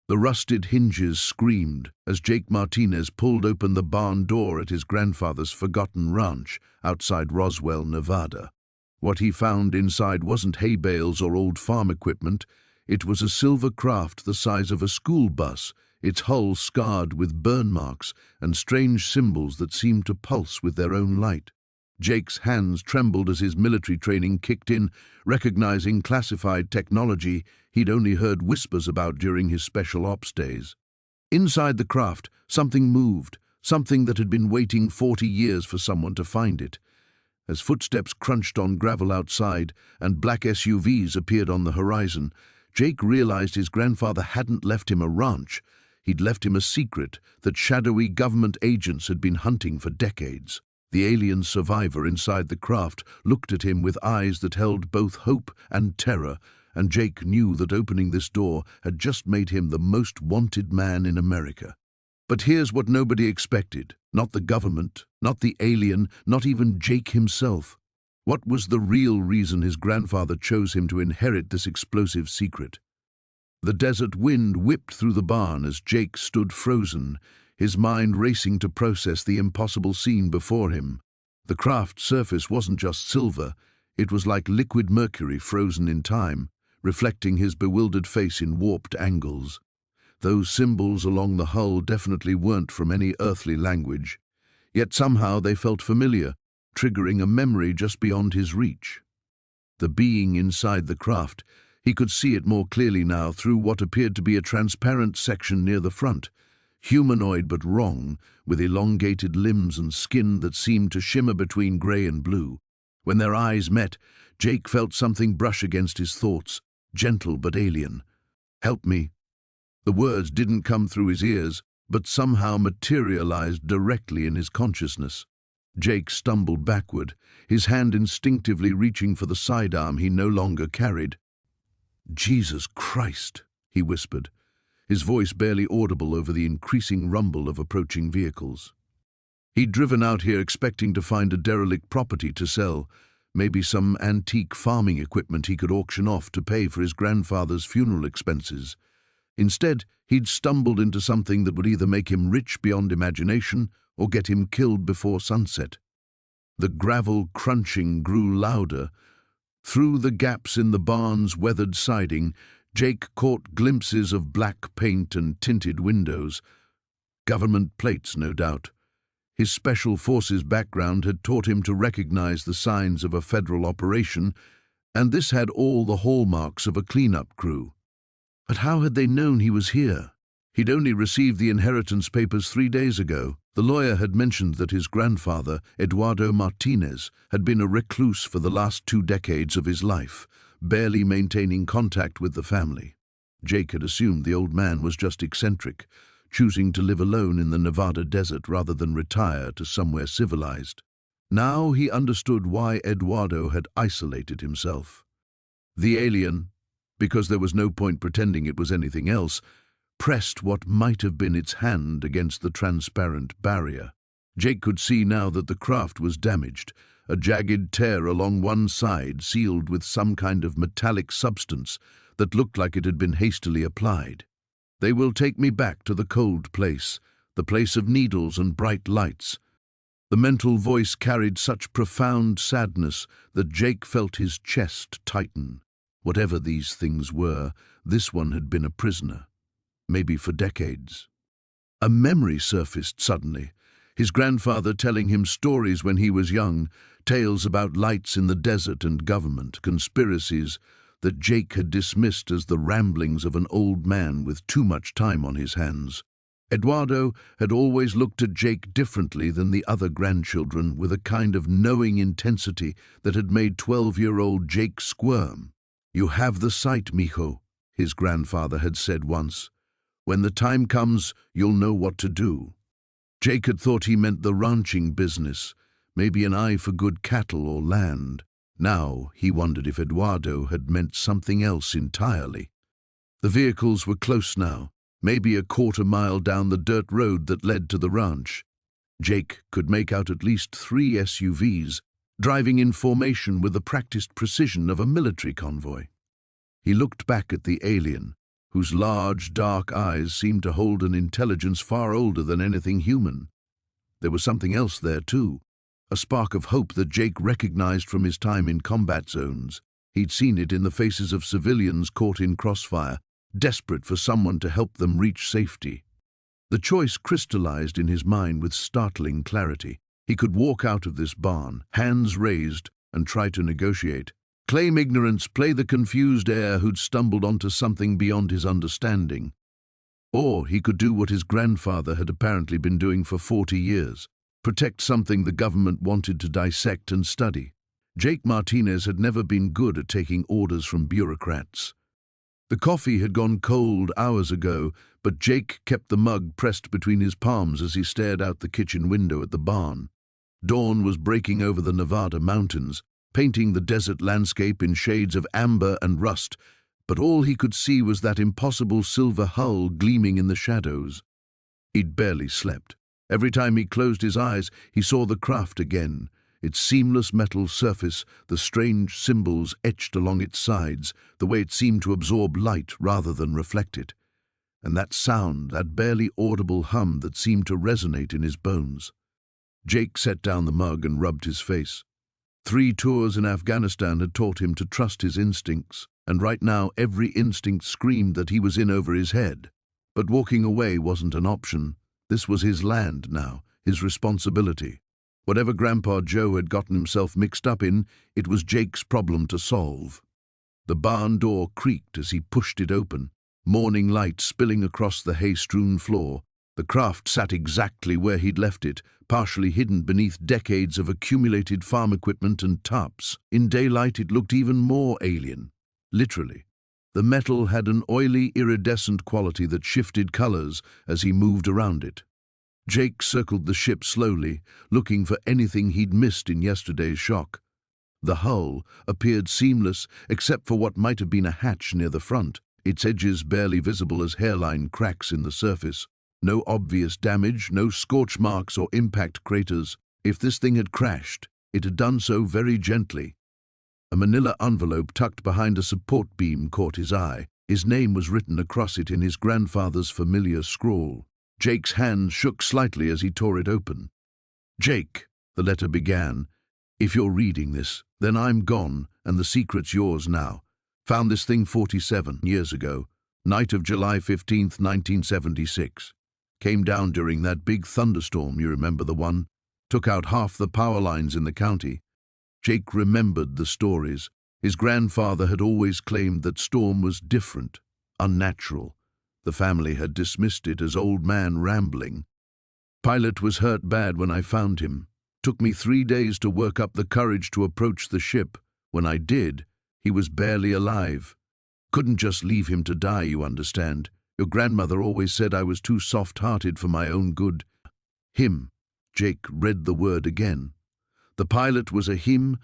The rusted hinges screamed as Jake Martinez pulled open the barn door at his grandfather's forgotten ranch outside Roswell, Nevada. What he found inside wasn't hay bales or old farm equipment. It was a silver craft the size of a school bus, its hull scarred with burn marks and strange symbols that seemed to pulse with their own light. Jake's hands trembled as his military training kicked in, recognizing classified technology he'd only heard whispers about during his special ops days. Inside the craft, something moved, something that had been waiting 40 years for someone to find it. As footsteps crunched on gravel outside and black SUVs appeared on the horizon, Jake realized his grandfather hadn't left him a ranch. He'd left him a secret that shadowy government agents had been hunting for decades. The alien survivor inside the craft looked at him with eyes that held both hope and terror, and Jake knew that opening this door had just made him the most wanted man in America. But here's what nobody expected. Not the government, not the alien, not even Jake himself. What was the real reason his grandfather chose him to inherit this explosive secret? The desert wind whipped through the barn as Jake stood frozen, his mind racing to process the impossible scene before him. The craft's surface wasn't just silver, it was like liquid mercury frozen in time, reflecting his bewildered face in warped angles. Those symbols along the hull definitely weren't from any earthly language, yet somehow they felt familiar, triggering a memory just beyond his reach. The being inside the craft, he could see it more clearly now through what appeared to be a transparent section near the front. Humanoid but wrong, with elongated limbs and skin that seemed to shimmer between grey and blue. When their eyes met, Jake felt something brush against his thoughts, gentle but alien. "Help me." The words didn't come through his ears, but somehow materialized directly in his consciousness. Jake stumbled backward, his hand instinctively reaching for the sidearm he no longer carried. "Jesus Christ," he whispered, his voice barely audible over the increasing rumble of approaching vehicles. He'd driven out here expecting to find a derelict property to sell, maybe some antique farming equipment he could auction off to pay for his grandfather's funeral expenses. Instead, he'd stumbled into something that would either make him rich beyond imagination or get him killed before sunset. The gravel crunching grew louder. Through the gaps in the barn's weathered siding, Jake caught glimpses of black paint and tinted windows. Government plates, no doubt. His special forces background had taught him to recognize the signs of a federal operation, and this had all the hallmarks of a cleanup crew. But how had they known he was here? He'd only received the inheritance papers 3 days ago. The lawyer had mentioned that his grandfather, Eduardo Martinez, had been a recluse for the last 2 decades of his life, barely maintaining contact with the family. Jake had assumed the old man was just eccentric, choosing to live alone in the Nevada desert rather than retire to somewhere civilized. Now he understood why Eduardo had isolated himself. The alien, because there was no point pretending it was anything else, pressed what might have been its hand against the transparent barrier. Jake could see now that the craft was damaged, a jagged tear along one side sealed with some kind of metallic substance that looked like it had been hastily applied. "They will take me back to the cold place, the place of needles and bright lights." The mental voice carried such profound sadness that Jake felt his chest tighten. Whatever these things were, this one had been a prisoner, maybe for decades. A memory surfaced suddenly, his grandfather telling him stories when he was young, tales about lights in the desert and government, conspiracies that Jake had dismissed as the ramblings of an old man with too much time on his hands. Eduardo had always looked at Jake differently than the other grandchildren, with a kind of knowing intensity that had made 12-year-old Jake squirm. "You have the sight, mijo," his grandfather had said once. "When the time comes, you'll know what to do." Jake had thought he meant the ranching business, maybe an eye for good cattle or land. Now he wondered if Eduardo had meant something else entirely. The vehicles were close now, maybe a quarter-mile down the dirt road that led to the ranch. Jake could make out at least 3 SUVs, driving in formation with the practiced precision of a military convoy. He looked back at the alien, whose large, dark eyes seemed to hold an intelligence far older than anything human. There was something else there, too, a spark of hope that Jake recognized from his time in combat zones. He'd seen it in the faces of civilians caught in crossfire, desperate for someone to help them reach safety. The choice crystallized in his mind with startling clarity. He could walk out of this barn, hands raised, and try to negotiate. Claim ignorance, play the confused heir who'd stumbled onto something beyond his understanding. Or he could do what his grandfather had apparently been doing for 40 years, protect something the government wanted to dissect and study. Jake Martinez had never been good at taking orders from bureaucrats. The coffee had gone cold hours ago, but Jake kept the mug pressed between his palms as he stared out the kitchen window at the barn. Dawn was breaking over the Nevada mountains, painting the desert landscape in shades of amber and rust, but all he could see was that impossible silver hull gleaming in the shadows. He'd barely slept. Every time he closed his eyes, he saw the craft again, its seamless metal surface, the strange symbols etched along its sides, the way it seemed to absorb light rather than reflect it. And that sound, that barely audible hum that seemed to resonate in his bones. Jake set down the mug and rubbed his face. 3 tours in Afghanistan had taught him to trust his instincts, and right now every instinct screamed that he was in over his head. But walking away wasn't an option. This was his land now, his responsibility. Whatever Grandpa Joe had gotten himself mixed up in, it was Jake's problem to solve. The barn door creaked as he pushed it open, morning light spilling across the hay-strewn floor. The craft sat exactly where he'd left it, partially hidden beneath decades of accumulated farm equipment and tarps. In daylight it looked even more alien. Literally. The metal had an oily, iridescent quality that shifted colors as he moved around it. Jake circled the ship slowly, looking for anything he'd missed in yesterday's shock. The hull appeared seamless, except for what might have been a hatch near the front, its edges barely visible as hairline cracks in the surface. No obvious damage, no scorch marks or impact craters. If this thing had crashed, it had done so very gently. A manila envelope tucked behind a support beam caught his eye. His name was written across it in his grandfather's familiar scrawl. Jake's hand shook slightly as he tore it open. "Jake," the letter began, "if you're reading this, then I'm gone, and the secret's yours now. Found this thing 47 years ago, night of July 15th, 1976. Came down during that big thunderstorm, you remember the one? Took out half the power lines in the county." Jake remembered the stories. His grandfather had always claimed that storm was different, unnatural. The family had dismissed it as old man rambling. "Pilot was hurt bad when I found him. Took me 3 days to work up the courage to approach the ship. When I did, he was barely alive. Couldn't just leave him to die, you understand. Your grandmother always said I was too soft-hearted for my own good." Him. Jake read the word again. The pilot was a him.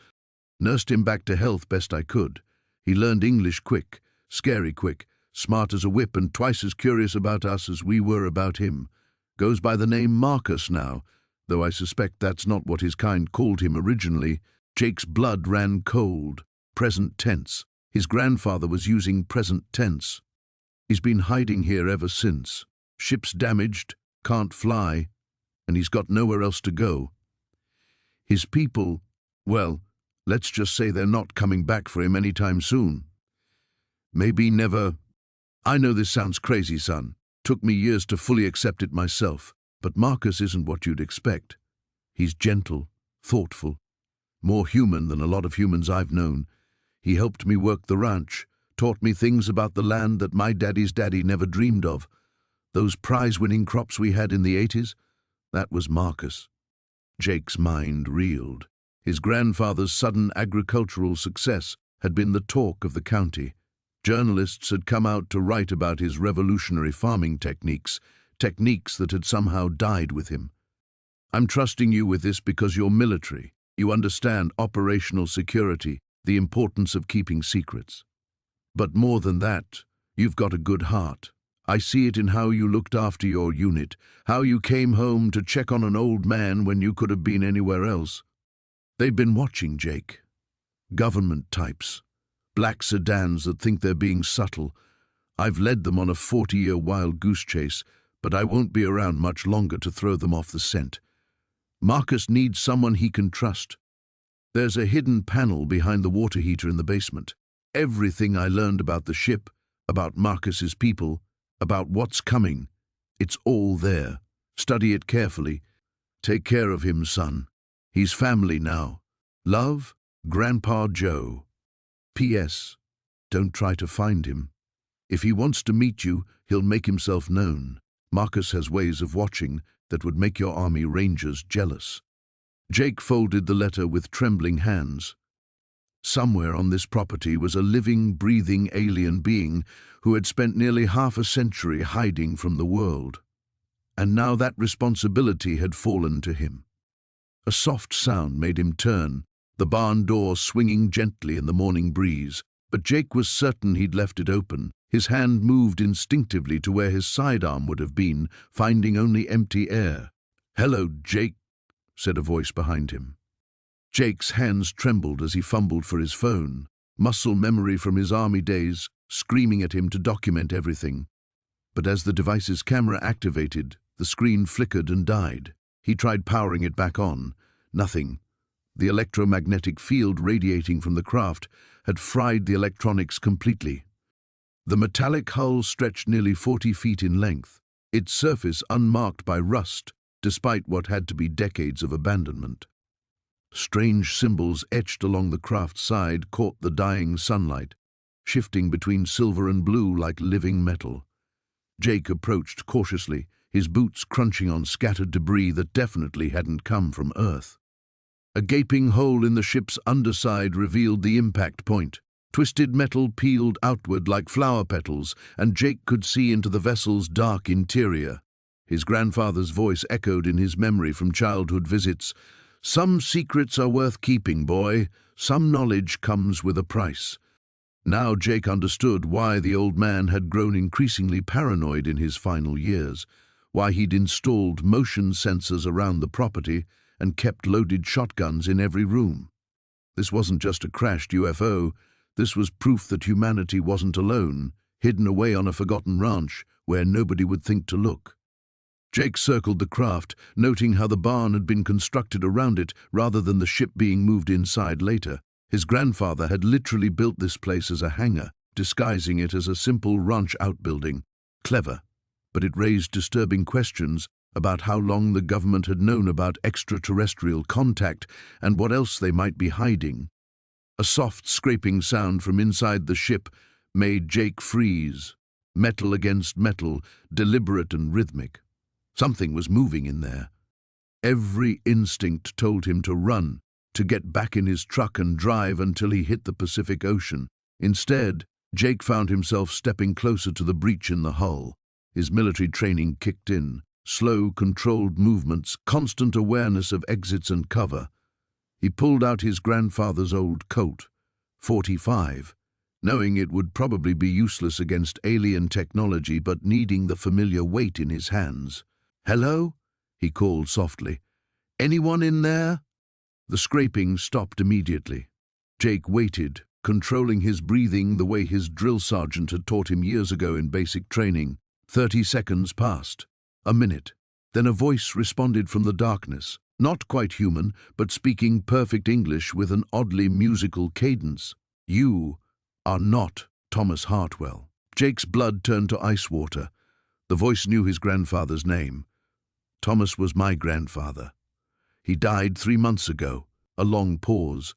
Nursed him back to health best I could. He learned English quick, scary quick, smart as a whip and twice as curious about us as we were about him. Goes by the name Marcus now, though I suspect that's not what his kind called him originally. Jake's blood ran cold, present tense. His grandfather was using present tense. He's been hiding here ever since. Ship's damaged, can't fly, and he's got nowhere else to go. His people, well, let's just say they're not coming back for him anytime soon. Maybe never. I know this sounds crazy, son. Took me years to fully accept it myself, but Marcus isn't what you'd expect. He's gentle, thoughtful, more human than a lot of humans I've known. He helped me work the ranch, taught me things about the land that my daddy's daddy never dreamed of. Those prize-winning crops we had in the 80s, that was Marcus. Jake's mind reeled. His grandfather's sudden agricultural success had been the talk of the county. Journalists had come out to write about his revolutionary farming techniques, techniques that had somehow died with him. "I'm trusting you with this because you're military. You understand operational security, the importance of keeping secrets. But more than that, you've got a good heart. I see it in how you looked after your unit, how you came home to check on an old man when you could have been anywhere else." They'd been watching Jake. Government types. Black sedans that think they're being subtle. I've led them on a 40-year wild goose chase, but I won't be around much longer to throw them off the scent. Marcus needs someone he can trust. There's a hidden panel behind the water heater in the basement. Everything I learned about the ship, about Marcus's people, about what's coming, it's all there. Study it carefully. Take care of him, son. He's family now. Love, Grandpa Joe. P.S. Don't try to find him. If he wants to meet you, he'll make himself known. Marcus has ways of watching that would make your army rangers jealous. Jake folded the letter with trembling hands. Somewhere on this property was a living, breathing alien being who had spent nearly half a century hiding from the world. And now that responsibility had fallen to him. A soft sound made him turn, the barn door swinging gently in the morning breeze, but Jake was certain he'd left it open. His hand moved instinctively to where his sidearm would have been, finding only empty air. "Hello, Jake," said a voice behind him. Jake's hands trembled as he fumbled for his phone, muscle memory from his army days screaming at him to document everything. But as the device's camera activated, the screen flickered and died. He tried powering it back on. Nothing. The electromagnetic field radiating from the craft had fried the electronics completely. The metallic hull stretched nearly 40 feet in length, its surface unmarked by rust, despite what had to be decades of abandonment. Strange symbols etched along the craft's side caught the dying sunlight, shifting between silver and blue like living metal. Jake approached cautiously, his boots crunching on scattered debris that definitely hadn't come from Earth. A gaping hole in the ship's underside revealed the impact point. Twisted metal peeled outward like flower petals, and Jake could see into the vessel's dark interior. His grandfather's voice echoed in his memory from childhood visits. "Some secrets are worth keeping, boy. Some knowledge comes with a price." Now Jake understood why the old man had grown increasingly paranoid in his final years, why he'd installed motion sensors around the property and kept loaded shotguns in every room. This wasn't just a crashed UFO. This was proof that humanity wasn't alone, hidden away on a forgotten ranch where nobody would think to look. Jake circled the craft, noting how the barn had been constructed around it rather than the ship being moved inside later. His grandfather had literally built this place as a hangar, disguising it as a simple ranch outbuilding. Clever, but it raised disturbing questions about how long the government had known about extraterrestrial contact and what else they might be hiding. A soft scraping sound from inside the ship made Jake freeze, metal against metal, deliberate and rhythmic. Something was moving in there. Every instinct told him to run, to get back in his truck and drive until he hit the Pacific Ocean. Instead, Jake found himself stepping closer to the breach in the hull. His military training kicked in, slow, controlled movements, constant awareness of exits and cover. He pulled out his grandfather's old Colt, .45, knowing it would probably be useless against alien technology but needing the familiar weight in his hands. "Hello?" he called softly. "Anyone in there?" The scraping stopped immediately. Jake waited, controlling his breathing the way his drill sergeant had taught him years ago in basic training. 30 seconds passed. A minute. Then a voice responded from the darkness, not quite human, but speaking perfect English with an oddly musical cadence. "You are not Thomas Hartwell." Jake's blood turned to ice water. The voice knew his grandfather's name. "Thomas was my grandfather. He died 3 months ago." A long pause.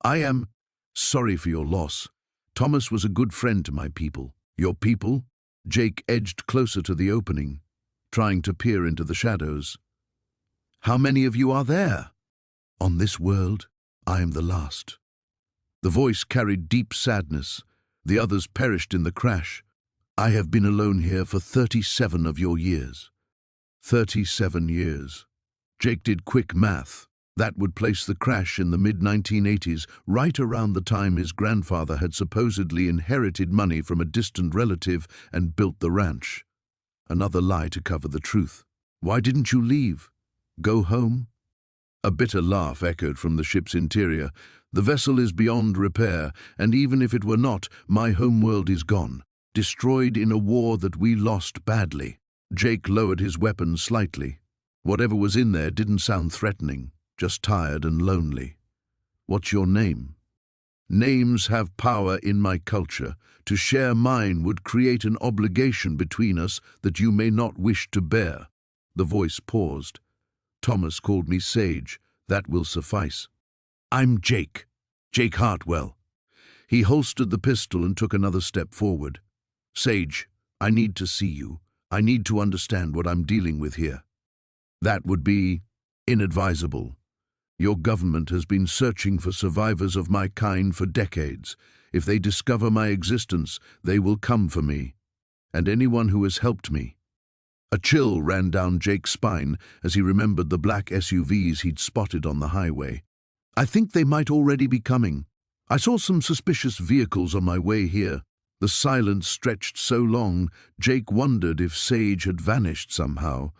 "I am sorry for your loss. Thomas was a good friend to my people." "Your people?" Jake edged closer to the opening, trying to peer into the shadows. "How many of you are there?" "On this world, I am the last." The voice carried deep sadness. "The others perished in the crash. I have been alone here for 37 of your years." 37 years. Jake did quick math. That would place the crash in the mid-1980s, right around the time his grandfather had supposedly inherited money from a distant relative and built the ranch. Another lie to cover the truth. "Why didn't you leave? Go home?" A bitter laugh echoed from the ship's interior. "The vessel is beyond repair, and even if it were not, my homeworld is gone. destroyed in a war that we lost badly. Jake lowered his weapon slightly. Whatever was in there didn't sound threatening, just tired and lonely. What's your name? Names have power in my culture. To share mine would create an obligation between us that you may not wish to bear. The voice paused. Thomas called me Sage. That will suffice. I'm Jake. Jake Hartwell. He holstered the pistol and took another step forward. Sage, I need to see you. I need to understand what I'm dealing with here. That would be inadvisable. Your government has been searching for survivors of my kind for decades. If they discover my existence, they will come for me, and anyone who has helped me. A chill ran down Jake's spine as he remembered the black SUVs he'd spotted on the highway. I think they might already be coming. I saw some suspicious vehicles on my way here. The silence stretched so long, Jake wondered if Sage had vanished somehow.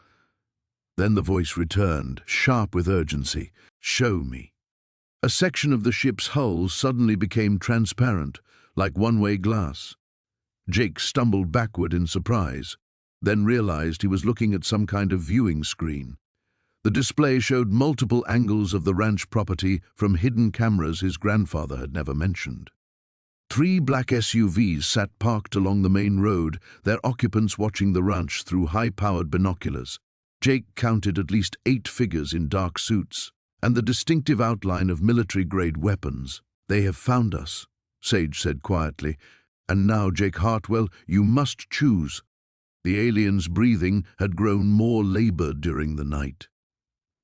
Then the voice returned, sharp with urgency. Show me. A section of the ship's hull suddenly became transparent, like one-way glass. Jake stumbled backward in surprise, then realized he was looking at some kind of viewing screen. The display showed multiple angles of the ranch property from hidden cameras his grandfather had never mentioned. 3 black SUVs sat parked along the main road, their occupants watching the ranch through high-powered binoculars. Jake counted at least 8 figures in dark suits, and the distinctive outline of military-grade weapons. They have found us, Sage said quietly. And now, Jake Hartwell, you must choose. The alien's breathing had grown more labored during the night.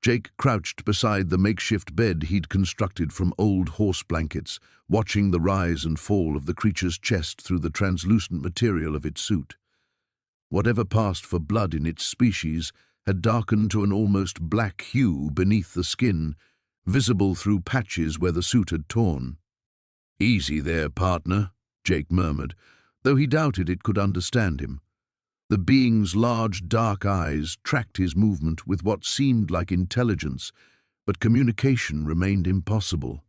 Jake crouched beside the makeshift bed he'd constructed from old horse blankets, watching the rise and fall of the creature's chest through the translucent material of its suit. Whatever passed for blood in its species had darkened to an almost black hue beneath the skin, visible through patches where the suit had torn. Easy there, partner, Jake murmured, though he doubted it could understand him. The being's large, dark eyes tracked his movement with what seemed like intelligence, but communication remained impossible.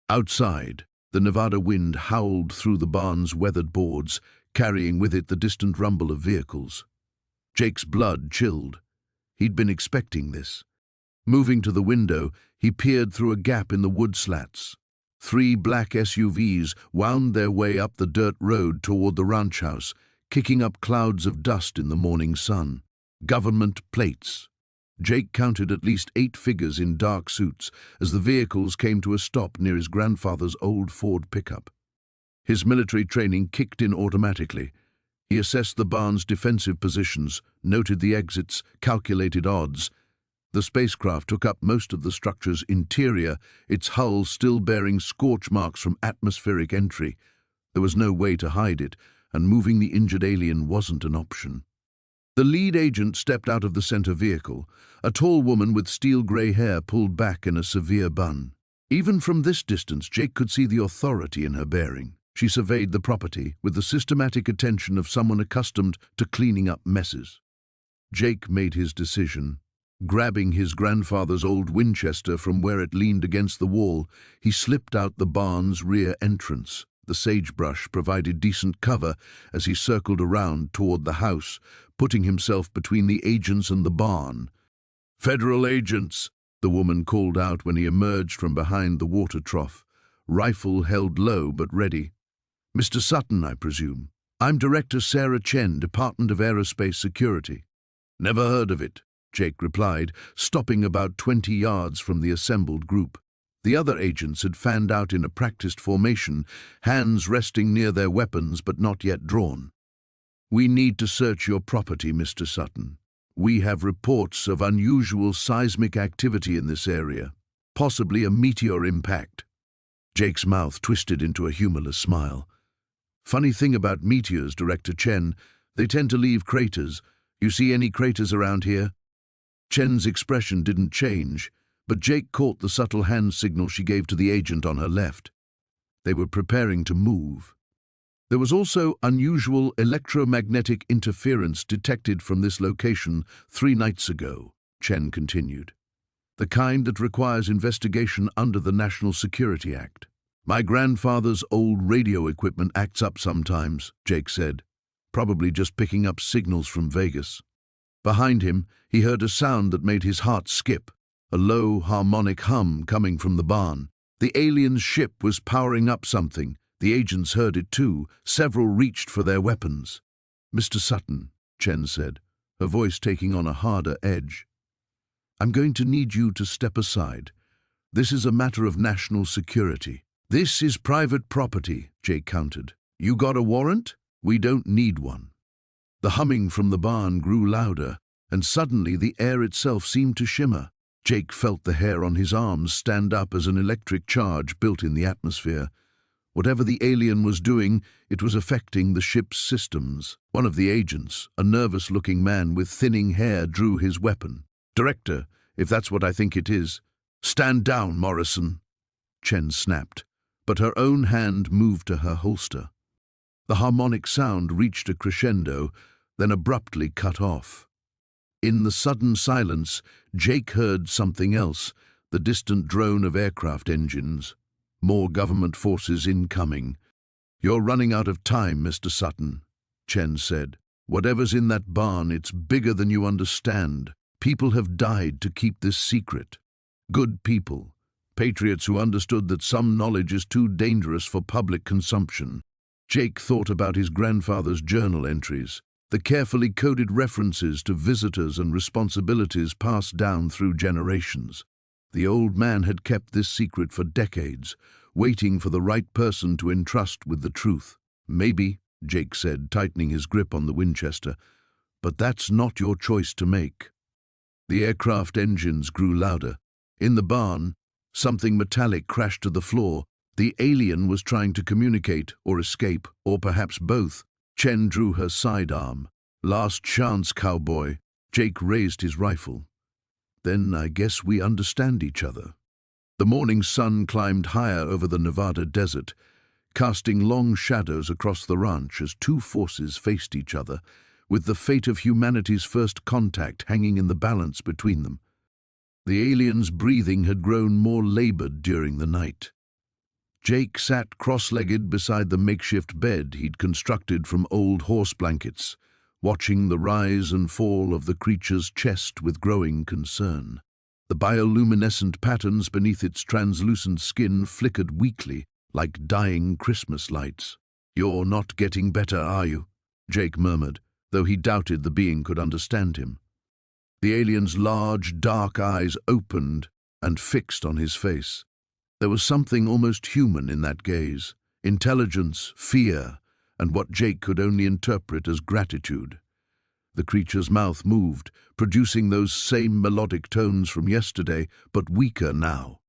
Outside, the Nevada wind howled through the barn's weathered boards, carrying with it the distant rumble of vehicles. Jake's blood chilled. He'd been expecting this. Moving to the window, he peered through a gap in the wood slats. 3 black SUVs wound their way up the dirt road toward the ranch house, kicking up clouds of dust in the morning sun. Government plates. Jake counted at least 8 figures in dark suits as the vehicles came to a stop near his grandfather's old Ford pickup. His military training kicked in automatically. He assessed the barn's defensive positions, noted the exits, calculated odds. The spacecraft took up most of the structure's interior, its hull still bearing scorch marks from atmospheric entry. There was no way to hide it, and moving the injured alien wasn't an option. The lead agent stepped out of the center vehicle. A tall woman with steel-gray hair pulled back in a severe bun. Even from this distance, Jake could see the authority in her bearing. She surveyed the property with the systematic attention of someone accustomed to cleaning up messes. Jake made his decision. Grabbing his grandfather's old Winchester from where it leaned against the wall, he slipped out the barn's rear entrance. The sagebrush provided decent cover as he circled around toward the house, putting himself between the agents and the barn. "Federal agents," the woman called out when he emerged from behind the water trough, rifle held low but ready. "Mr. Sutton, I presume. I'm Director Sarah Chen, Department of Aerospace Security." "Never heard of it," Jake replied, stopping about 20 yards from the assembled group. The other agents had fanned out in a practiced formation, hands resting near their weapons but not yet drawn. "We need to search your property, Mr. Sutton. We have reports of unusual seismic activity in this area, possibly a meteor impact." Jake's mouth twisted into a humorless smile. "Funny thing about meteors, Director Chen, they tend to leave craters. You see any craters around here?" Chen's expression didn't change, but Jake caught the subtle hand signal she gave to the agent on her left. They were preparing to move. There was also unusual electromagnetic interference detected from this location 3 nights ago, Chen continued. "The kind that requires investigation under the National Security Act. My grandfather's old radio equipment acts up sometimes," Jake said. probably just picking up signals from Vegas. Behind him, he heard a sound that made his heart skip, a low, harmonic hum coming from the barn. The alien's ship was powering up something. The agents heard it too. Several reached for their weapons. "Mr. Sutton," Chen said, her voice taking on a harder edge, "I'm going to need you to step aside. This is a matter of national security." "This is private property," Jake countered. "You got a warrant? We don't need one." The humming from the barn grew louder, and suddenly the air itself seemed to shimmer. Jake felt the hair on his arms stand up as an electric charge built in the atmosphere. Whatever the alien was doing, it was affecting the ship's systems. One of the agents, a nervous-looking man with thinning hair, drew his weapon. "Director, if that's what I think it is." "Stand down, Morrison," Chen snapped, but her own hand moved to her holster. The harmonic sound reached a crescendo, then abruptly cut off. In the sudden silence, Jake heard something else, the distant drone of aircraft engines. More government forces incoming. "You're running out of time, Mr. Sutton," Chen said. "Whatever's in that barn, it's bigger than you understand. People have died to keep this secret. Good people, patriots who understood that some knowledge is too dangerous for public consumption." Jake thought about his grandfather's journal entries, the carefully coded references to visitors and responsibilities passed down through generations. The old man had kept this secret for decades, waiting for the right person to entrust with the truth. "Maybe," Jake said, tightening his grip on the Winchester, "but that's not your choice to make." The aircraft engines grew louder. In the barn, something metallic crashed to the floor. The alien was trying to communicate or escape, or perhaps both. Chen drew her sidearm. "Last chance, Cowboy." Jake raised his rifle. "Then I guess we understand each other." The morning sun climbed higher over the Nevada desert, casting long shadows across the ranch as two forces faced each other, with the fate of humanity's first contact hanging in the balance between them. The alien's breathing had grown more labored during the night. Jake sat cross-legged beside the makeshift bed he'd constructed from old horse blankets, watching the rise and fall of the creature's chest with growing concern. The bioluminescent patterns beneath its translucent skin flickered weakly, like dying Christmas lights. "You're not getting better, are you?" Jake murmured, though he doubted the being could understand him. The alien's large, dark eyes opened and fixed on his face. There was something almost human in that gaze, intelligence, fear, and what Jake could only interpret as gratitude. The creature's mouth moved, producing those same melodic tones from yesterday, but weaker now.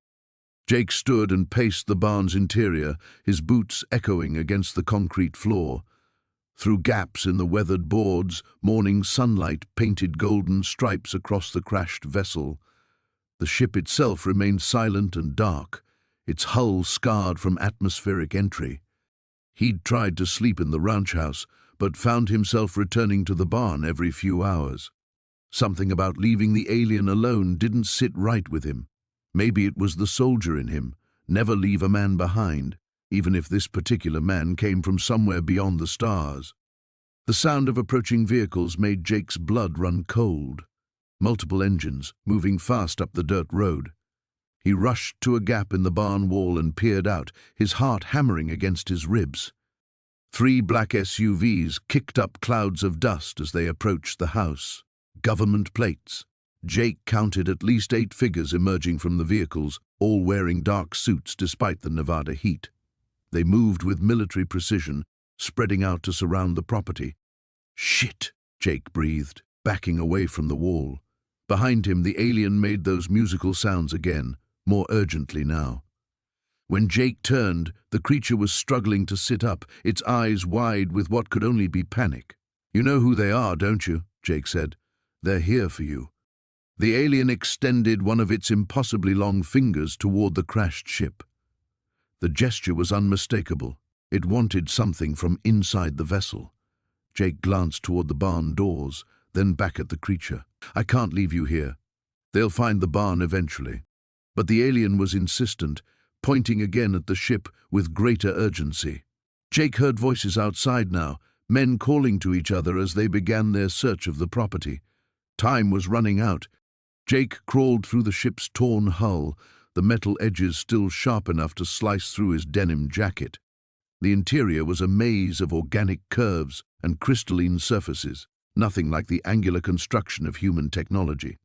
Jake stood and paced the barn's interior, his boots echoing against the concrete floor. Through gaps in the weathered boards, morning sunlight painted golden stripes across the crashed vessel. The ship itself remained silent and dark, its hull scarred from atmospheric entry. He'd tried to sleep in the ranch house, but found himself returning to the barn every few hours. Something about leaving the alien alone didn't sit right with him. Maybe it was the soldier in him. Never leave a man behind, even if this particular man came from somewhere beyond the stars. The sound of approaching vehicles made Jake's blood run cold. Multiple engines, moving fast up the dirt road. He rushed to a gap in the barn wall and peered out, his heart hammering against his ribs. 3 black SUVs kicked up clouds of dust as they approached the house. Government plates. Jake counted at least 8 figures emerging from the vehicles, all wearing dark suits despite the Nevada heat. They moved with military precision, spreading out to surround the property. "Shit," Jake breathed, backing away from the wall. Behind him, the alien made those musical sounds again, more urgently now. When Jake turned, the creature was struggling to sit up, its eyes wide with what could only be panic. "You know who they are, don't you?" Jake said. "They're here for you." The alien extended one of its impossibly long fingers toward the crashed ship. The gesture was unmistakable. It wanted something from inside the vessel. Jake glanced toward the barn doors, then back at the creature. "I can't leave you here. They'll find the barn eventually." But the alien was insistent, pointing again at the ship with greater urgency. Jake heard voices outside now, men calling to each other as they began their search of the property. Time was running out. Jake crawled through the ship's torn hull, the metal edges still sharp enough to slice through his denim jacket. The interior was a maze of organic curves and crystalline surfaces, nothing like the angular construction of human technology.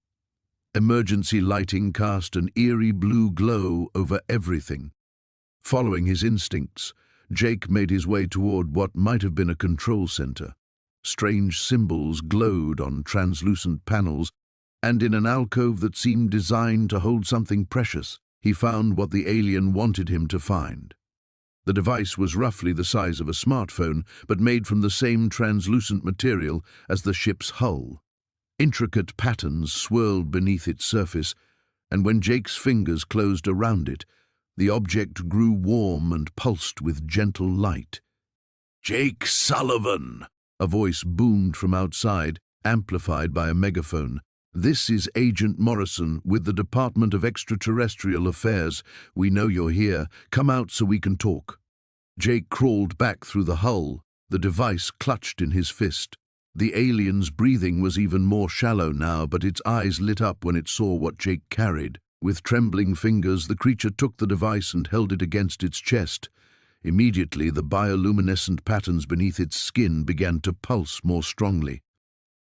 Emergency lighting cast an eerie blue glow over everything. Following his instincts, Jake made his way toward what might have been a control center. Strange symbols glowed on translucent panels, and in an alcove that seemed designed to hold something precious, he found what the alien wanted him to find. The device was roughly the size of a smartphone, but made from the same translucent material as the ship's hull. Intricate patterns swirled beneath its surface, and when Jake's fingers closed around it, the object grew warm and pulsed with gentle light. "Jake Sullivan!" a voice boomed from outside, amplified by a megaphone. "This is Agent Morrison with the Department of Extraterrestrial Affairs. We know you're here. Come out so we can talk." Jake crawled back through the hull, the device clutched in his fist. The alien's breathing was even more shallow now, but its eyes lit up when it saw what Jake carried. With trembling fingers, the creature took the device and held it against its chest. Immediately, the bioluminescent patterns beneath its skin began to pulse more strongly.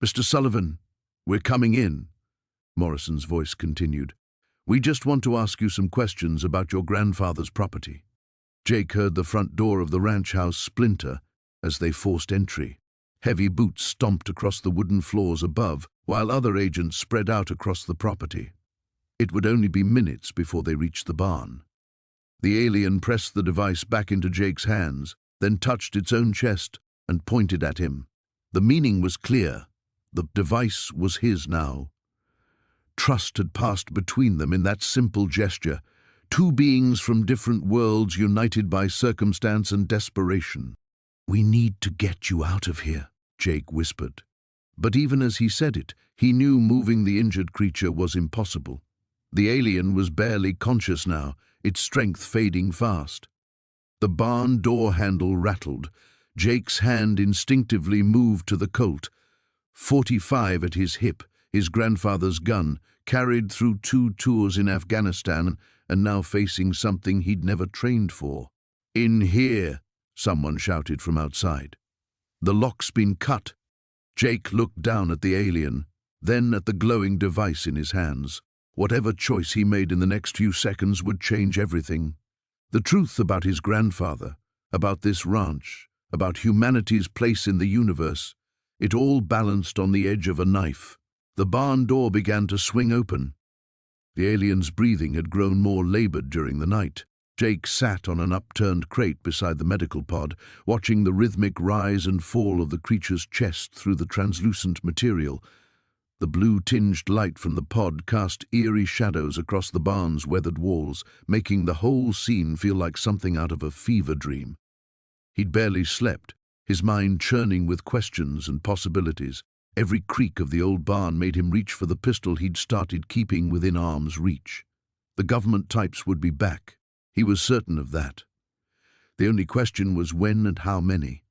"Mr. Sullivan, we're coming in," Morrison's voice continued. "We just want to ask you some questions about your grandfather's property." Jake heard the front door of the ranch house splinter as they forced entry. Heavy boots stomped across the wooden floors above, while other agents spread out across the property. It would only be minutes before they reached the barn. The alien pressed the device back into Jake's hands, then touched its own chest and pointed at him. The meaning was clear. The device was his now. Trust had passed between them in that simple gesture, two beings from different worlds united by circumstance and desperation. "We need to get you out of here," Jake whispered. But even as he said it, he knew moving the injured creature was impossible. The alien was barely conscious now, its strength fading fast. The barn door handle rattled. Jake's hand instinctively moved to the Colt. 45 at his hip, his grandfather's gun, carried through 2 tours in Afghanistan and now facing something he'd never trained for. "In here," someone shouted from outside. "The lock's been cut." Jake looked down at the alien, then at the glowing device in his hands. Whatever choice he made in the next few seconds would change everything. The truth about his grandfather, about this ranch, about humanity's place in the universe, it all balanced on the edge of a knife. The barn door began to swing open. The alien's breathing had grown more labored during the night. Jake sat on an upturned crate beside the medical pod, watching the rhythmic rise and fall of the creature's chest through the translucent material. The blue-tinged light from the pod cast eerie shadows across the barn's weathered walls, making the whole scene feel like something out of a fever dream. He'd barely slept, his mind churning with questions and possibilities. Every creak of the old barn made him reach for the pistol he'd started keeping within arm's reach. The government types would be back. He was certain of that. The only question was when and how many.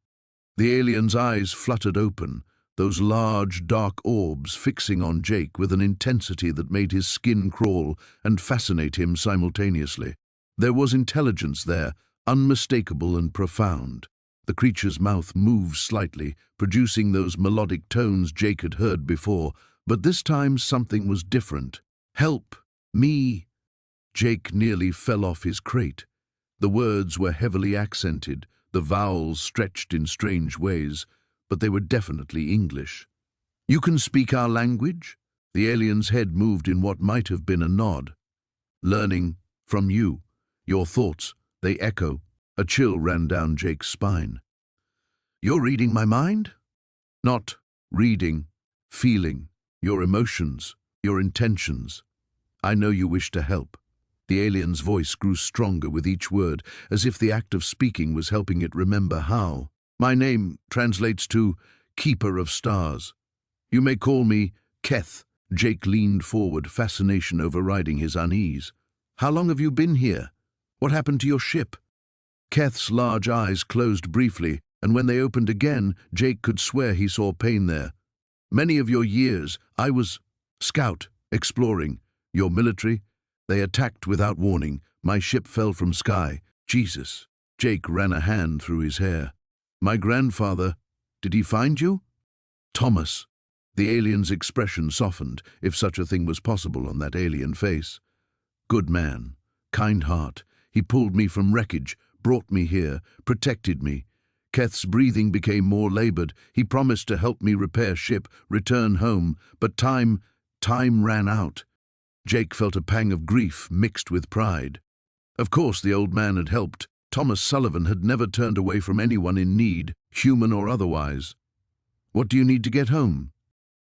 The alien's eyes fluttered open, those large, dark orbs fixing on Jake with an intensity that made his skin crawl and fascinate him simultaneously. There was intelligence there, unmistakable and profound. The creature's mouth moved slightly, producing those melodic tones Jake had heard before, but this time something was different. "Help! Me!" Jake nearly fell off his crate. The words were heavily accented, the vowels stretched in strange ways, but they were definitely English. "You can speak our language?" The alien's head moved in what might have been a nod. "Learning from you. Your thoughts, they echo." A chill ran down Jake's spine. "You're reading my mind?" "Not reading, feeling, your emotions, your intentions. I know you wish to help." The alien's voice grew stronger with each word, as if the act of speaking was helping it remember how. "My name translates to Keeper of Stars. You may call me Keth." Jake leaned forward, fascination overriding his unease. "How long have you been here? What happened to your ship?" Keth's large eyes closed briefly, and when they opened again, Jake could swear he saw pain there. Many of your years, I was scout, exploring. Your military? They attacked without warning. My ship fell from sky. Jesus. Jake ran a hand through his hair. My grandfather, did he find you? Thomas. The alien's expression softened, if such a thing was possible on that alien face. Good man, kind heart. He pulled me from wreckage, brought me here, protected me. Keth's breathing became more labored. He promised to help me repair ship, return home, but time ran out. Jake felt a pang of grief mixed with pride. Of course the old man had helped. Thomas Sullivan had never turned away from anyone in need, human or otherwise. What do you need to get home?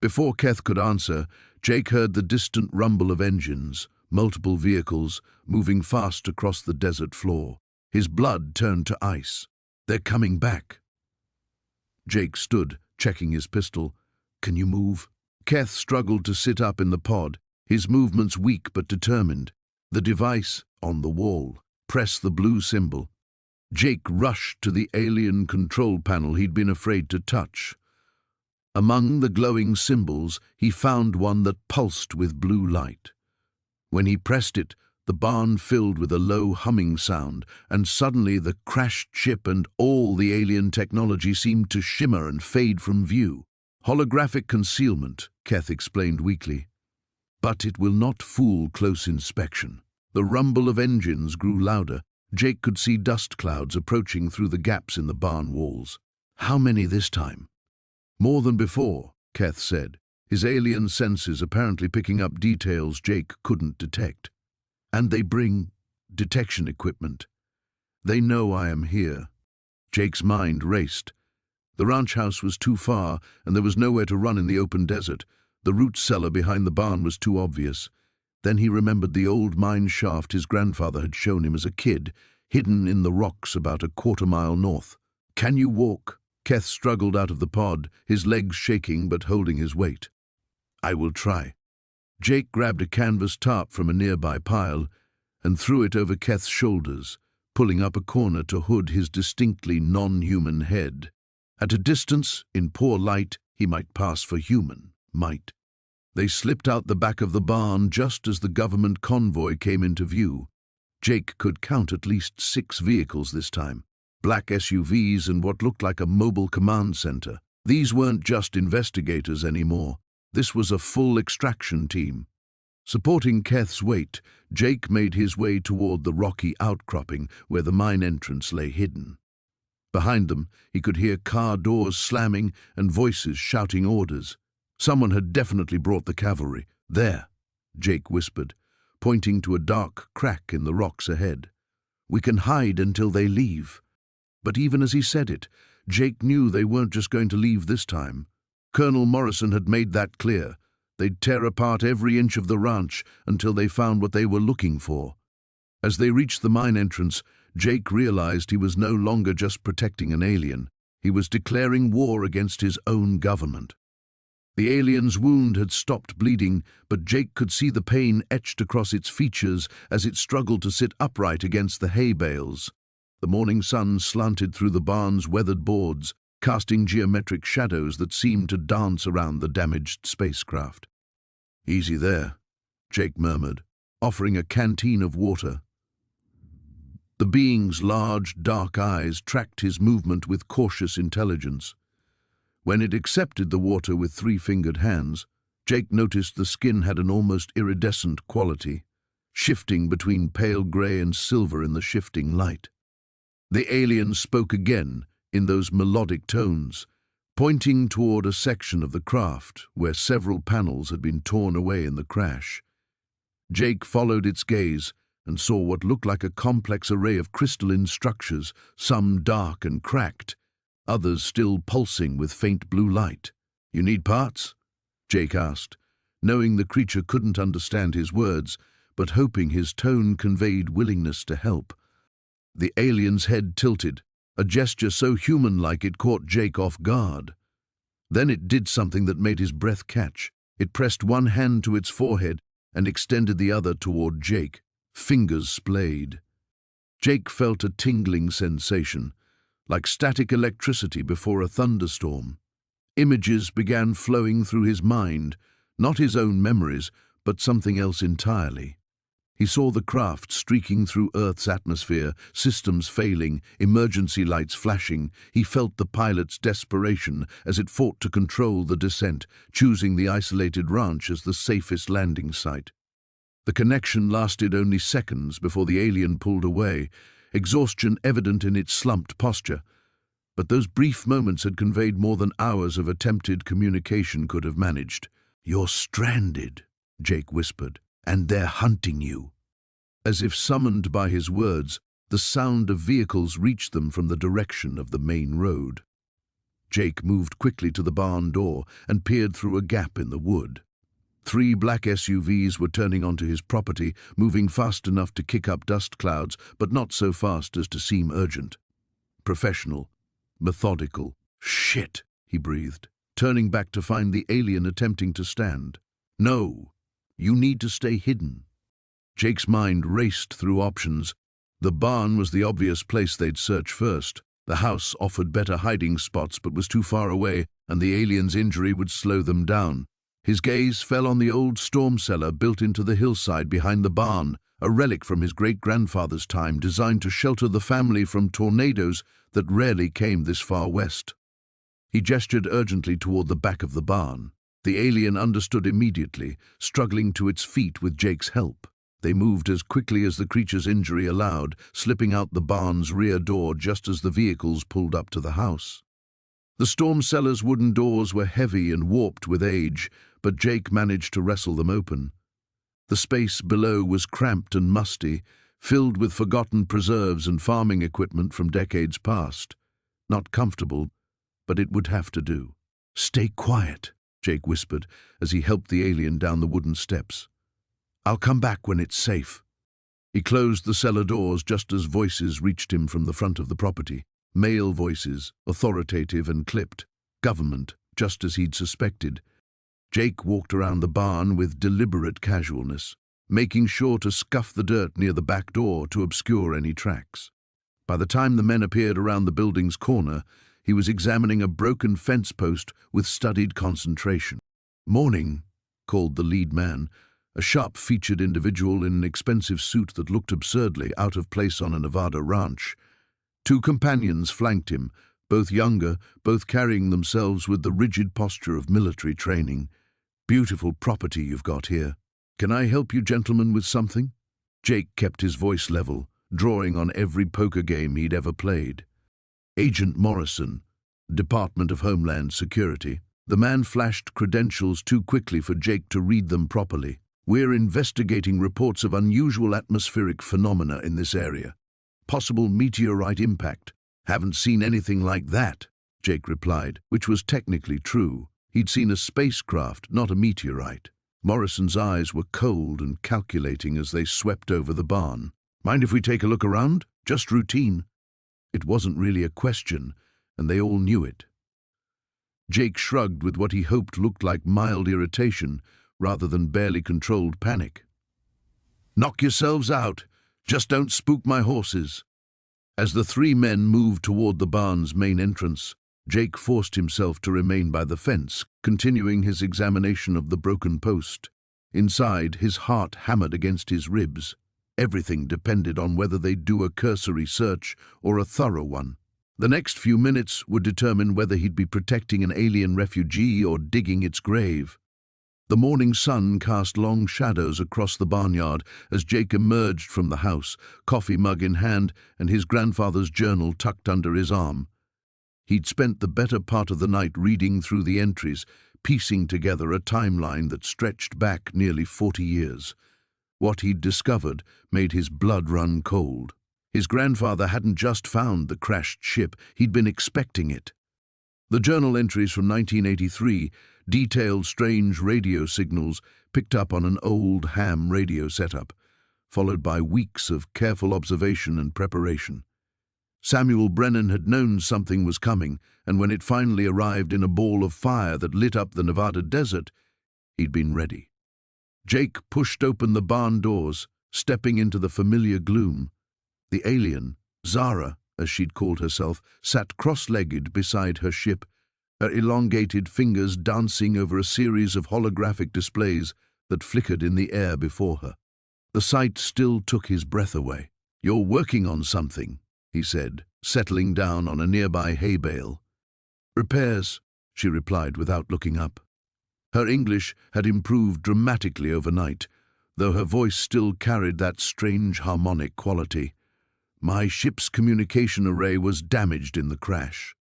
Before Keth could answer, Jake heard the distant rumble of engines, multiple vehicles, moving fast across the desert floor. His blood turned to ice. They're coming back. Jake stood, checking his pistol. Can you move? Keth struggled to sit up in the pod, his movements weak but determined. The device, on the wall. Press the blue symbol. Jake rushed to the alien control panel he'd been afraid to touch. Among the glowing symbols, he found one that pulsed with blue light. When he pressed it, the barn filled with a low humming sound, and suddenly the crashed ship and all the alien technology seemed to shimmer and fade from view. Holographic concealment, Keth explained weakly. But it will not fool close inspection. The rumble of engines grew louder. Jake could see dust clouds approaching through the gaps in the barn walls. How many this time? More than before, Keth said, his alien senses apparently picking up details Jake couldn't detect. And they bring detection equipment. They know I am here. Jake's mind raced. The ranch house was too far, and there was nowhere to run in the open desert. The root cellar behind the barn was too obvious. Then he remembered the old mine shaft his grandfather had shown him as a kid, hidden in the rocks about a quarter-mile north. Can you walk? Keth struggled out of the pod, his legs shaking but holding his weight. I will try. Jake grabbed a canvas tarp from a nearby pile and threw it over Keth's shoulders, pulling up a corner to hood his distinctly non-human head. At a distance, in poor light, he might pass for human, might. They slipped out the back of the barn just as the government convoy came into view. Jake could count at least 6 vehicles this time, black SUVs and what looked like a mobile command center. These weren't just investigators anymore. This was a full extraction team. Supporting Keth's weight, Jake made his way toward the rocky outcropping where the mine entrance lay hidden. Behind them, he could hear car doors slamming and voices shouting orders. Someone had definitely brought the cavalry. There, Jake whispered, pointing to a dark crack in the rocks ahead. We can hide until they leave. But even as he said it, Jake knew they weren't just going to leave this time. Colonel Morrison had made that clear. They'd tear apart every inch of the ranch until they found what they were looking for. As they reached the mine entrance, Jake realized he was no longer just protecting an alien. He was declaring war against his own government. The alien's wound had stopped bleeding, but Jake could see the pain etched across its features as it struggled to sit upright against the hay bales. The morning sun slanted through the barn's weathered boards, casting geometric shadows that seemed to dance around the damaged spacecraft. Easy there, Jake murmured, offering a canteen of water. The being's large, dark eyes tracked his movement with cautious intelligence. When it accepted the water with 3-fingered hands, Jake noticed the skin had an almost iridescent quality, shifting between pale gray and silver in the shifting light. The alien spoke again, in those melodic tones, pointing toward a section of the craft where several panels had been torn away in the crash. Jake followed its gaze and saw what looked like a complex array of crystalline structures, some dark and cracked, others still pulsing with faint blue light. You need parts? Jake asked, knowing the creature couldn't understand his words, but hoping his tone conveyed willingness to help. The alien's head tilted, a gesture so human-like it caught Jake off guard. Then it did something that made his breath catch. It pressed one hand to its forehead and extended the other toward Jake. Fingers splayed. Jake felt a tingling sensation, like static electricity before a thunderstorm. Images began flowing through his mind, not his own memories, but something else entirely. He saw the craft streaking through Earth's atmosphere, systems failing, emergency lights flashing. He felt the pilot's desperation as it fought to control the descent, choosing the isolated ranch as the safest landing site. The connection lasted only seconds before the alien pulled away, exhaustion evident in its slumped posture. But those brief moments had conveyed more than hours of attempted communication could have managed. "You're stranded," Jake whispered, "and they're hunting you." As if summoned by his words, the sound of vehicles reached them from the direction of the main road. Jake moved quickly to the barn door and peered through a gap in the wood. 3 black SUVs were turning onto his property, moving fast enough to kick up dust clouds, but not so fast as to seem urgent. Professional, methodical. "Shit," he breathed, turning back to find the alien attempting to stand. "No, you need to stay hidden." Jake's mind raced through options. The barn was the obvious place they'd search first. The house offered better hiding spots but was too far away, and the alien's injury would slow them down. His gaze fell on the old storm cellar built into the hillside behind the barn, a relic from his great-grandfather's time designed to shelter the family from tornadoes that rarely came this far west. He gestured urgently toward the back of the barn. The alien understood immediately, struggling to its feet with Jake's help. They moved as quickly as the creature's injury allowed, slipping out the barn's rear door just as the vehicles pulled up to the house. The storm cellar's wooden doors were heavy and warped with age, but Jake managed to wrestle them open. The space below was cramped and musty, filled with forgotten preserves and farming equipment from decades past. Not comfortable, but it would have to do. "Stay quiet," Jake whispered as he helped the alien down the wooden steps. "I'll come back when it's safe." He closed the cellar doors just as voices reached him from the front of the property. Male voices, authoritative and clipped. Government, just as he'd suspected. Jake walked around the barn with deliberate casualness, making sure to scuff the dirt near the back door to obscure any tracks. By the time the men appeared around the building's corner, he was examining a broken fence post with studied concentration. "Morning," called the lead man, a sharp-featured individual in an expensive suit that looked absurdly out of place on a Nevada ranch. 2 companions flanked him, both younger, both carrying themselves with the rigid posture of military training. "Beautiful property you've got here. Can I help you gentlemen with something?" Jake kept his voice level, drawing on every poker game he'd ever played. "Agent Morrison, Department of Homeland Security." The man flashed credentials too quickly for Jake to read them properly. "We're investigating reports of unusual atmospheric phenomena in this area. Possible meteorite impact." "Haven't seen anything like that," Jake replied, which was technically true. He'd seen a spacecraft, not a meteorite. Morrison's eyes were cold and calculating as they swept over the barn. "Mind if we take a look around? Just routine." It wasn't really a question, and they all knew it. Jake shrugged with what he hoped looked like mild irritation rather than barely controlled panic. "Knock yourselves out. Just don't spook my horses." As the 3 men moved toward the barn's main entrance, Jake forced himself to remain by the fence, continuing his examination of the broken post. Inside, his heart hammered against his ribs. Everything depended on whether they'd do a cursory search or a thorough one. The next few minutes would determine whether he'd be protecting an alien refugee or digging its grave. The morning sun cast long shadows across the barnyard as Jake emerged from the house, coffee mug in hand and his grandfather's journal tucked under his arm. He'd spent the better part of the night reading through the entries, piecing together a timeline that stretched back nearly 40 years. What he'd discovered made his blood run cold. His grandfather hadn't just found the crashed ship, he'd been expecting it. The journal entries from 1983 detailed strange radio signals picked up on an old ham radio setup, followed by weeks of careful observation and preparation. Samuel Brennan had known something was coming, and when it finally arrived in a ball of fire that lit up the Nevada desert, he'd been ready. Jake pushed open the barn doors, stepping into the familiar gloom. The alien, Zara, as she'd called herself, sat cross-legged beside her ship, her elongated fingers dancing over a series of holographic displays that flickered in the air before her. The sight still took his breath away. "You're working on something," he said, settling down on a nearby hay bale. "Repairs," she replied without looking up. Her English had improved dramatically overnight, though her voice still carried that strange harmonic quality. "My ship's communication array was damaged in the crash.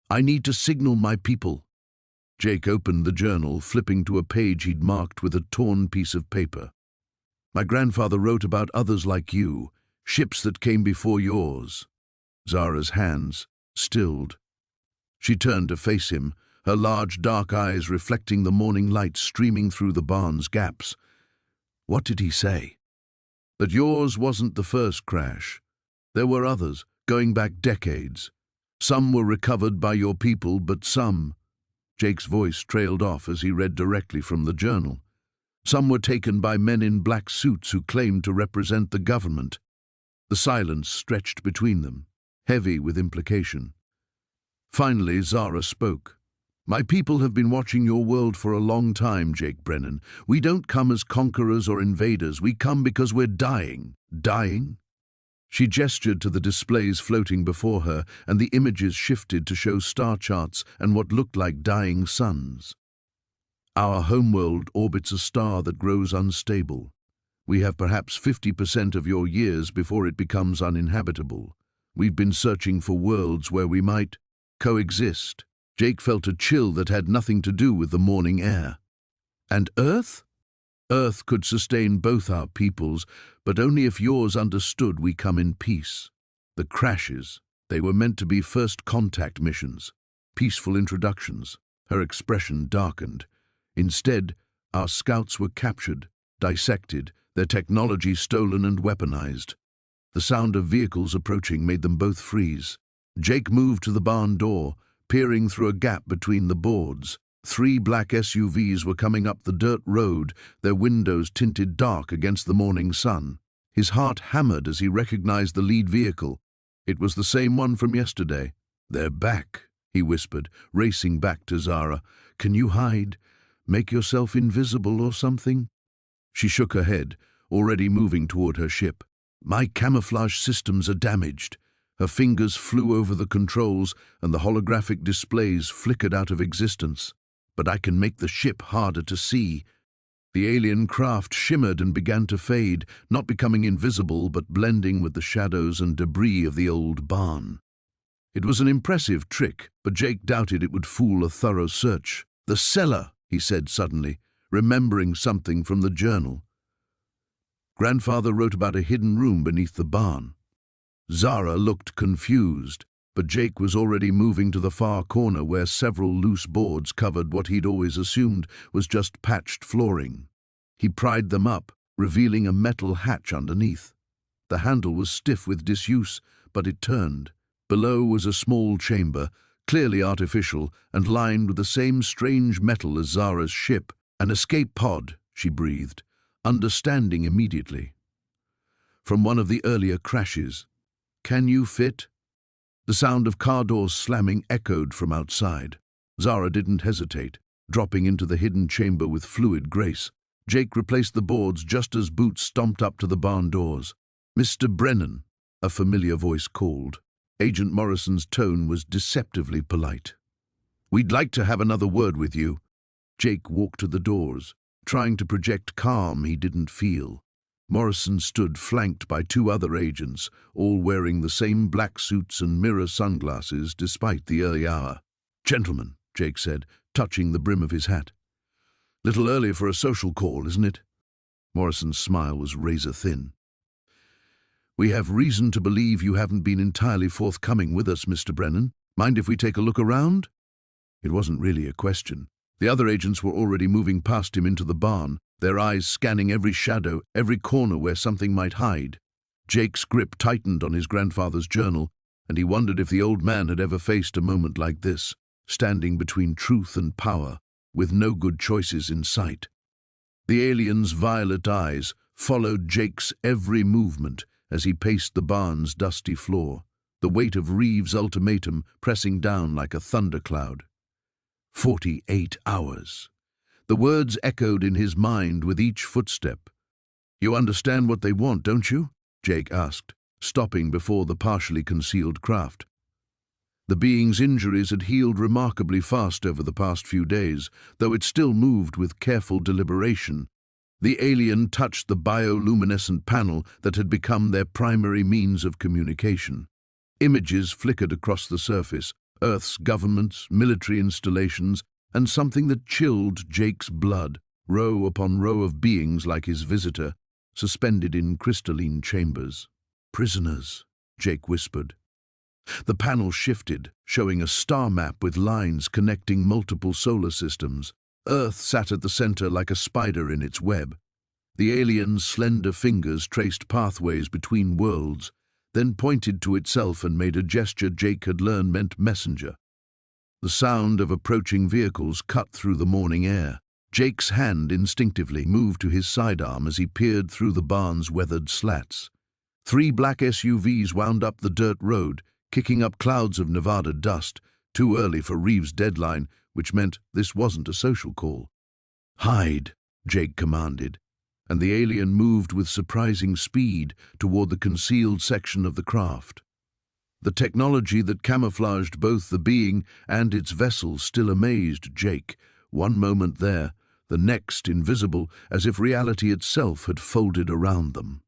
I need to signal my people." Jake opened the journal, flipping to a page he'd marked with a torn piece of paper. "My grandfather wrote about others like you, ships that came before yours." Zara's hands stilled. She turned to face him, her large dark eyes reflecting the morning light streaming through the barn's gaps. "What did he say?" "That yours wasn't the first crash. There were others, going back decades. Some were recovered by your people, but some—" Jake's voice trailed off as he read directly from the journal. "Some were taken by men in black suits who claimed to represent the government." The silence stretched between them, heavy with implication. Finally, Zara spoke. "My people have been watching your world for a long time, Jake Brennan. We don't come as conquerors or invaders. We come because we're dying." "Dying?" She gestured to the displays floating before her, and the images shifted to show star charts and what looked like dying suns. "Our homeworld orbits a star that grows unstable. We have perhaps 50% of your years before it becomes uninhabitable. We've been searching for worlds where we might coexist." Jake felt a chill that had nothing to do with the morning air. "And Earth?" "Earth could sustain both our peoples, but only if yours understood we come in peace. The crashes, they were meant to be first contact missions, peaceful introductions." Her expression darkened. "Instead, our scouts were captured, dissected, their technology stolen and weaponized." The sound of vehicles approaching made them both freeze. Jake moved to the barn door, peering through a gap between the boards. 3 black SUVs were coming up the dirt road, their windows tinted dark against the morning sun. His heart hammered as he recognized the lead vehicle. It was the same one from yesterday. "They're back," he whispered, racing back to Zara. "Can you hide? Make yourself invisible or something?" She shook her head, already moving toward her ship. "My camouflage systems are damaged." Her fingers flew over the controls, and the holographic displays flickered out of existence. "But I can make the ship harder to see." The alien craft shimmered and began to fade, not becoming invisible but blending with the shadows and debris of the old barn. It was an impressive trick, but Jake doubted it would fool a thorough search. "The cellar," he said suddenly, remembering something from the journal. Grandfather wrote about a hidden room beneath the barn. Zara looked confused, but Jake was already moving to the far corner where several loose boards covered what he'd always assumed was just patched flooring. He pried them up, revealing a metal hatch underneath. The handle was stiff with disuse, but it turned. Below was a small chamber, clearly artificial, and lined with the same strange metal as Zara's ship. "An escape pod," she breathed, understanding immediately. "From one of the earlier crashes. Can you fit?" The sound of car doors slamming echoed from outside. Zara didn't hesitate, dropping into the hidden chamber with fluid grace. Jake replaced the boards just as Boots stomped up to the barn doors. "Mr. Brennan," a familiar voice called. Agent Morrison's tone was deceptively polite. "We'd like to have another word with you." Jake walked to the doors, trying to project calm he didn't feel. Morrison stood flanked by 2 other agents, all wearing the same black suits and mirror sunglasses despite the early hour. "Gentlemen," Jake said, touching the brim of his hat. "Little early for a social call, isn't it?" Morrison's smile was razor-thin. "We have reason to believe you haven't been entirely forthcoming with us, Mr. Brennan. Mind if we take a look around?" It wasn't really a question. The other agents were already moving past him into the barn, their eyes scanning every shadow, every corner where something might hide. Jake's grip tightened on his grandfather's journal, and he wondered if the old man had ever faced a moment like this, standing between truth and power, with no good choices in sight. The alien's violet eyes followed Jake's every movement as he paced the barn's dusty floor. the weight of Reeves' ultimatum pressing down like a thundercloud. 48 hours. The words echoed in his mind with each footstep. "You understand what they want, don't you?" Jake asked, stopping before the partially concealed craft. The being's injuries had healed remarkably fast over the past few days, though it still moved with careful deliberation. The alien touched the bioluminescent panel that had become their primary means of communication. Images flickered across the surface, Earth's governments, military installations, and something that chilled Jake's blood, row upon row of beings like his visitor, suspended in crystalline chambers. "Prisoners," Jake whispered. The panel shifted, showing a star map with lines connecting multiple solar systems. Earth sat at the center like a spider in its web. The alien's slender fingers traced pathways between worlds, then pointed to itself and made a gesture Jake had learned meant messenger. The sound of approaching vehicles cut through the morning air. Jake's hand instinctively moved to his sidearm as he peered through the barn's weathered slats. 3 black SUVs wound up the dirt road, kicking up clouds of Nevada dust, too early for Reeves' deadline, which meant this wasn't a social call. "Hide," Jake commanded, and the alien moved with surprising speed toward the concealed section of the craft. The technology that camouflaged both the being and its vessel still amazed Jake, one moment there, the next invisible, as if reality itself had folded around them.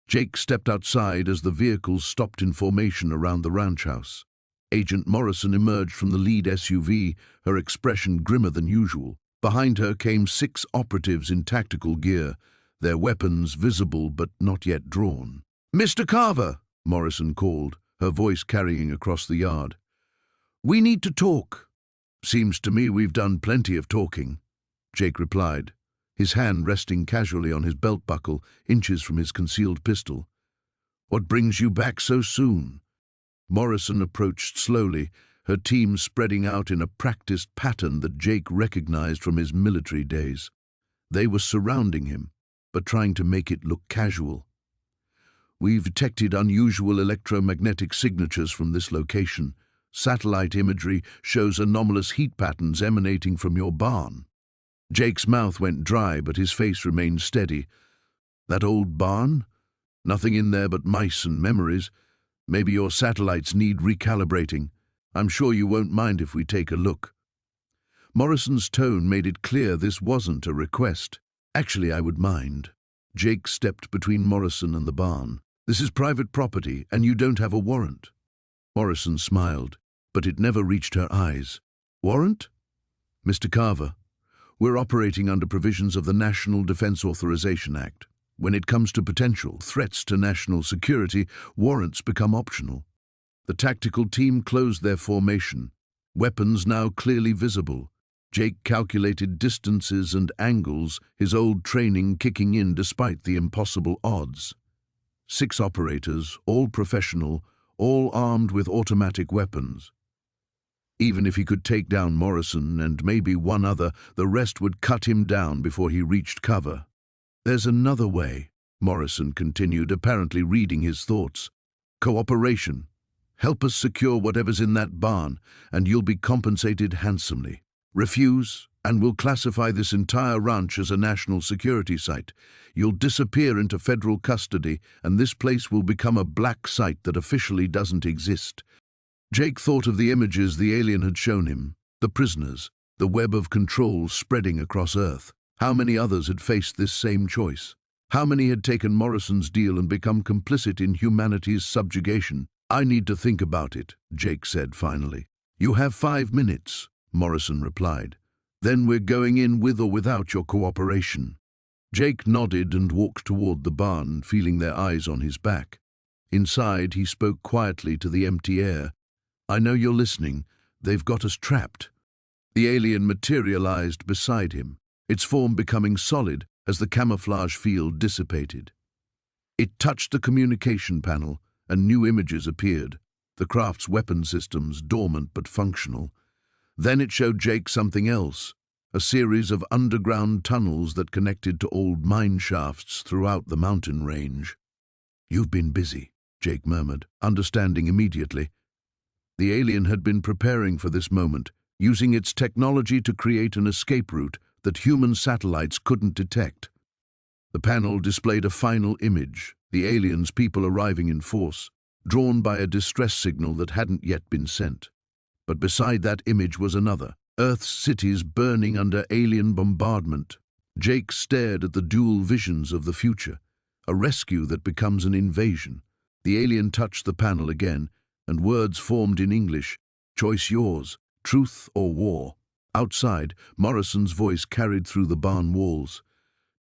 Jake stepped outside as the vehicles stopped in formation around the ranch house. Agent Morrison emerged from the lead SUV, her expression grimmer than usual. Behind her came 6 operatives in tactical gear, their weapons visible but not yet drawn. "Mr. Carver," Morrison called, her voice carrying across the yard. "We need to talk." "Seems to me we've done plenty of talking," Jake replied, his hand resting casually on his belt buckle, inches from his concealed pistol. "What brings you back so soon?" Morrison approached slowly, her team spreading out in a practiced pattern that Jake recognized from his military days. They were surrounding him, but trying to make it look casual. "We've detected unusual electromagnetic signatures from this location. Satellite imagery shows anomalous heat patterns emanating from your barn." Jake's mouth went dry, but his face remained steady. "That old barn? Nothing in there but mice and memories. Maybe your satellites need recalibrating. I'm sure you won't mind if we take a look." Morrison's tone made it clear this wasn't a request. "Actually, I would mind." Jake stepped between Morrison and the barn. "This is private property, and you don't have a warrant." Morrison smiled, but it never reached her eyes. "Warrant?" "Mr. Carver, we're operating under provisions of the National Defense Authorization Act. When it comes to potential threats to national security, warrants become optional." The tactical team closed their formation, weapons now clearly visible. Jake calculated distances and angles, his old training kicking in despite the impossible odds. 6 operators, all professional, all armed with automatic weapons. Even if he could take down Morrison and maybe one other, the rest would cut him down before he reached cover. "There's another way," Morrison continued, apparently reading his thoughts. "Cooperation. Help us secure whatever's in that barn, and you'll be compensated handsomely. Refuse, and we'll classify this entire ranch as a national security site. You'll disappear into federal custody, and this place will become a black site that officially doesn't exist." Jake thought of the images the alien had shown him, the prisoners, the web of control spreading across Earth. How many others had faced this same choice? How many had taken Morrison's deal and become complicit in humanity's subjugation? "I need to think about it," Jake said finally. "You have 5 minutes," Morrison replied. "Then we're going in with or without your cooperation." Jake nodded and walked toward the barn, feeling their eyes on his back. Inside, he spoke quietly to the empty air. "I know you're listening. They've got us trapped." The alien materialized beside him, its form becoming solid as the camouflage field dissipated. It touched the communication panel, and new images appeared, the craft's weapon systems dormant but functional. Then it showed Jake something else, a series of underground tunnels that connected to old mine shafts throughout the mountain range. "You've been busy," Jake murmured, understanding immediately. The alien had been preparing for this moment, using its technology to create an escape route that human satellites couldn't detect. The panel displayed a final image, the aliens' people arriving in force, drawn by a distress signal that hadn't yet been sent. But beside that image was another, Earth's cities burning under alien bombardment. Jake stared at the dual visions of the future, a rescue that becomes an invasion. The alien touched the panel again, and words formed in English, "Choice yours, truth or war." Outside, Morrison's voice carried through the barn walls.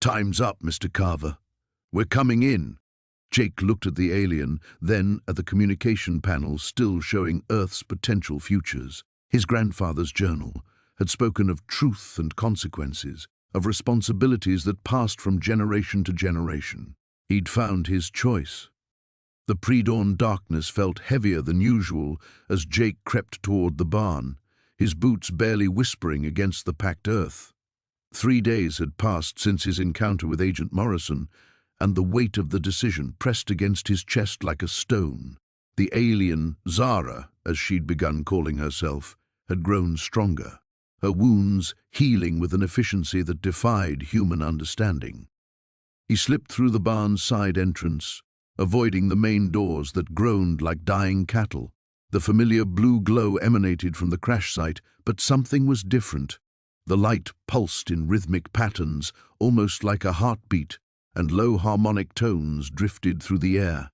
"Time's up, Mr. Carver. We're coming in." Jake looked at the alien, then at the communication panel still showing Earth's potential futures. His grandfather's journal had spoken of truth and consequences, of responsibilities that passed from generation to generation. He'd found his choice. The pre-dawn darkness felt heavier than usual as Jake crept toward the barn, his boots barely whispering against the packed earth. 3 days had passed since his encounter with Agent Morrison, and the weight of the decision pressed against his chest like a stone. The alien, Zara, as she'd begun calling herself, had grown stronger, her wounds healing with an efficiency that defied human understanding. He slipped through the barn's side entrance, avoiding the main doors that groaned like dying cattle. The familiar blue glow emanated from the crash site, but something was different. The light pulsed in rhythmic patterns, almost like a heartbeat, and low harmonic tones drifted through the air.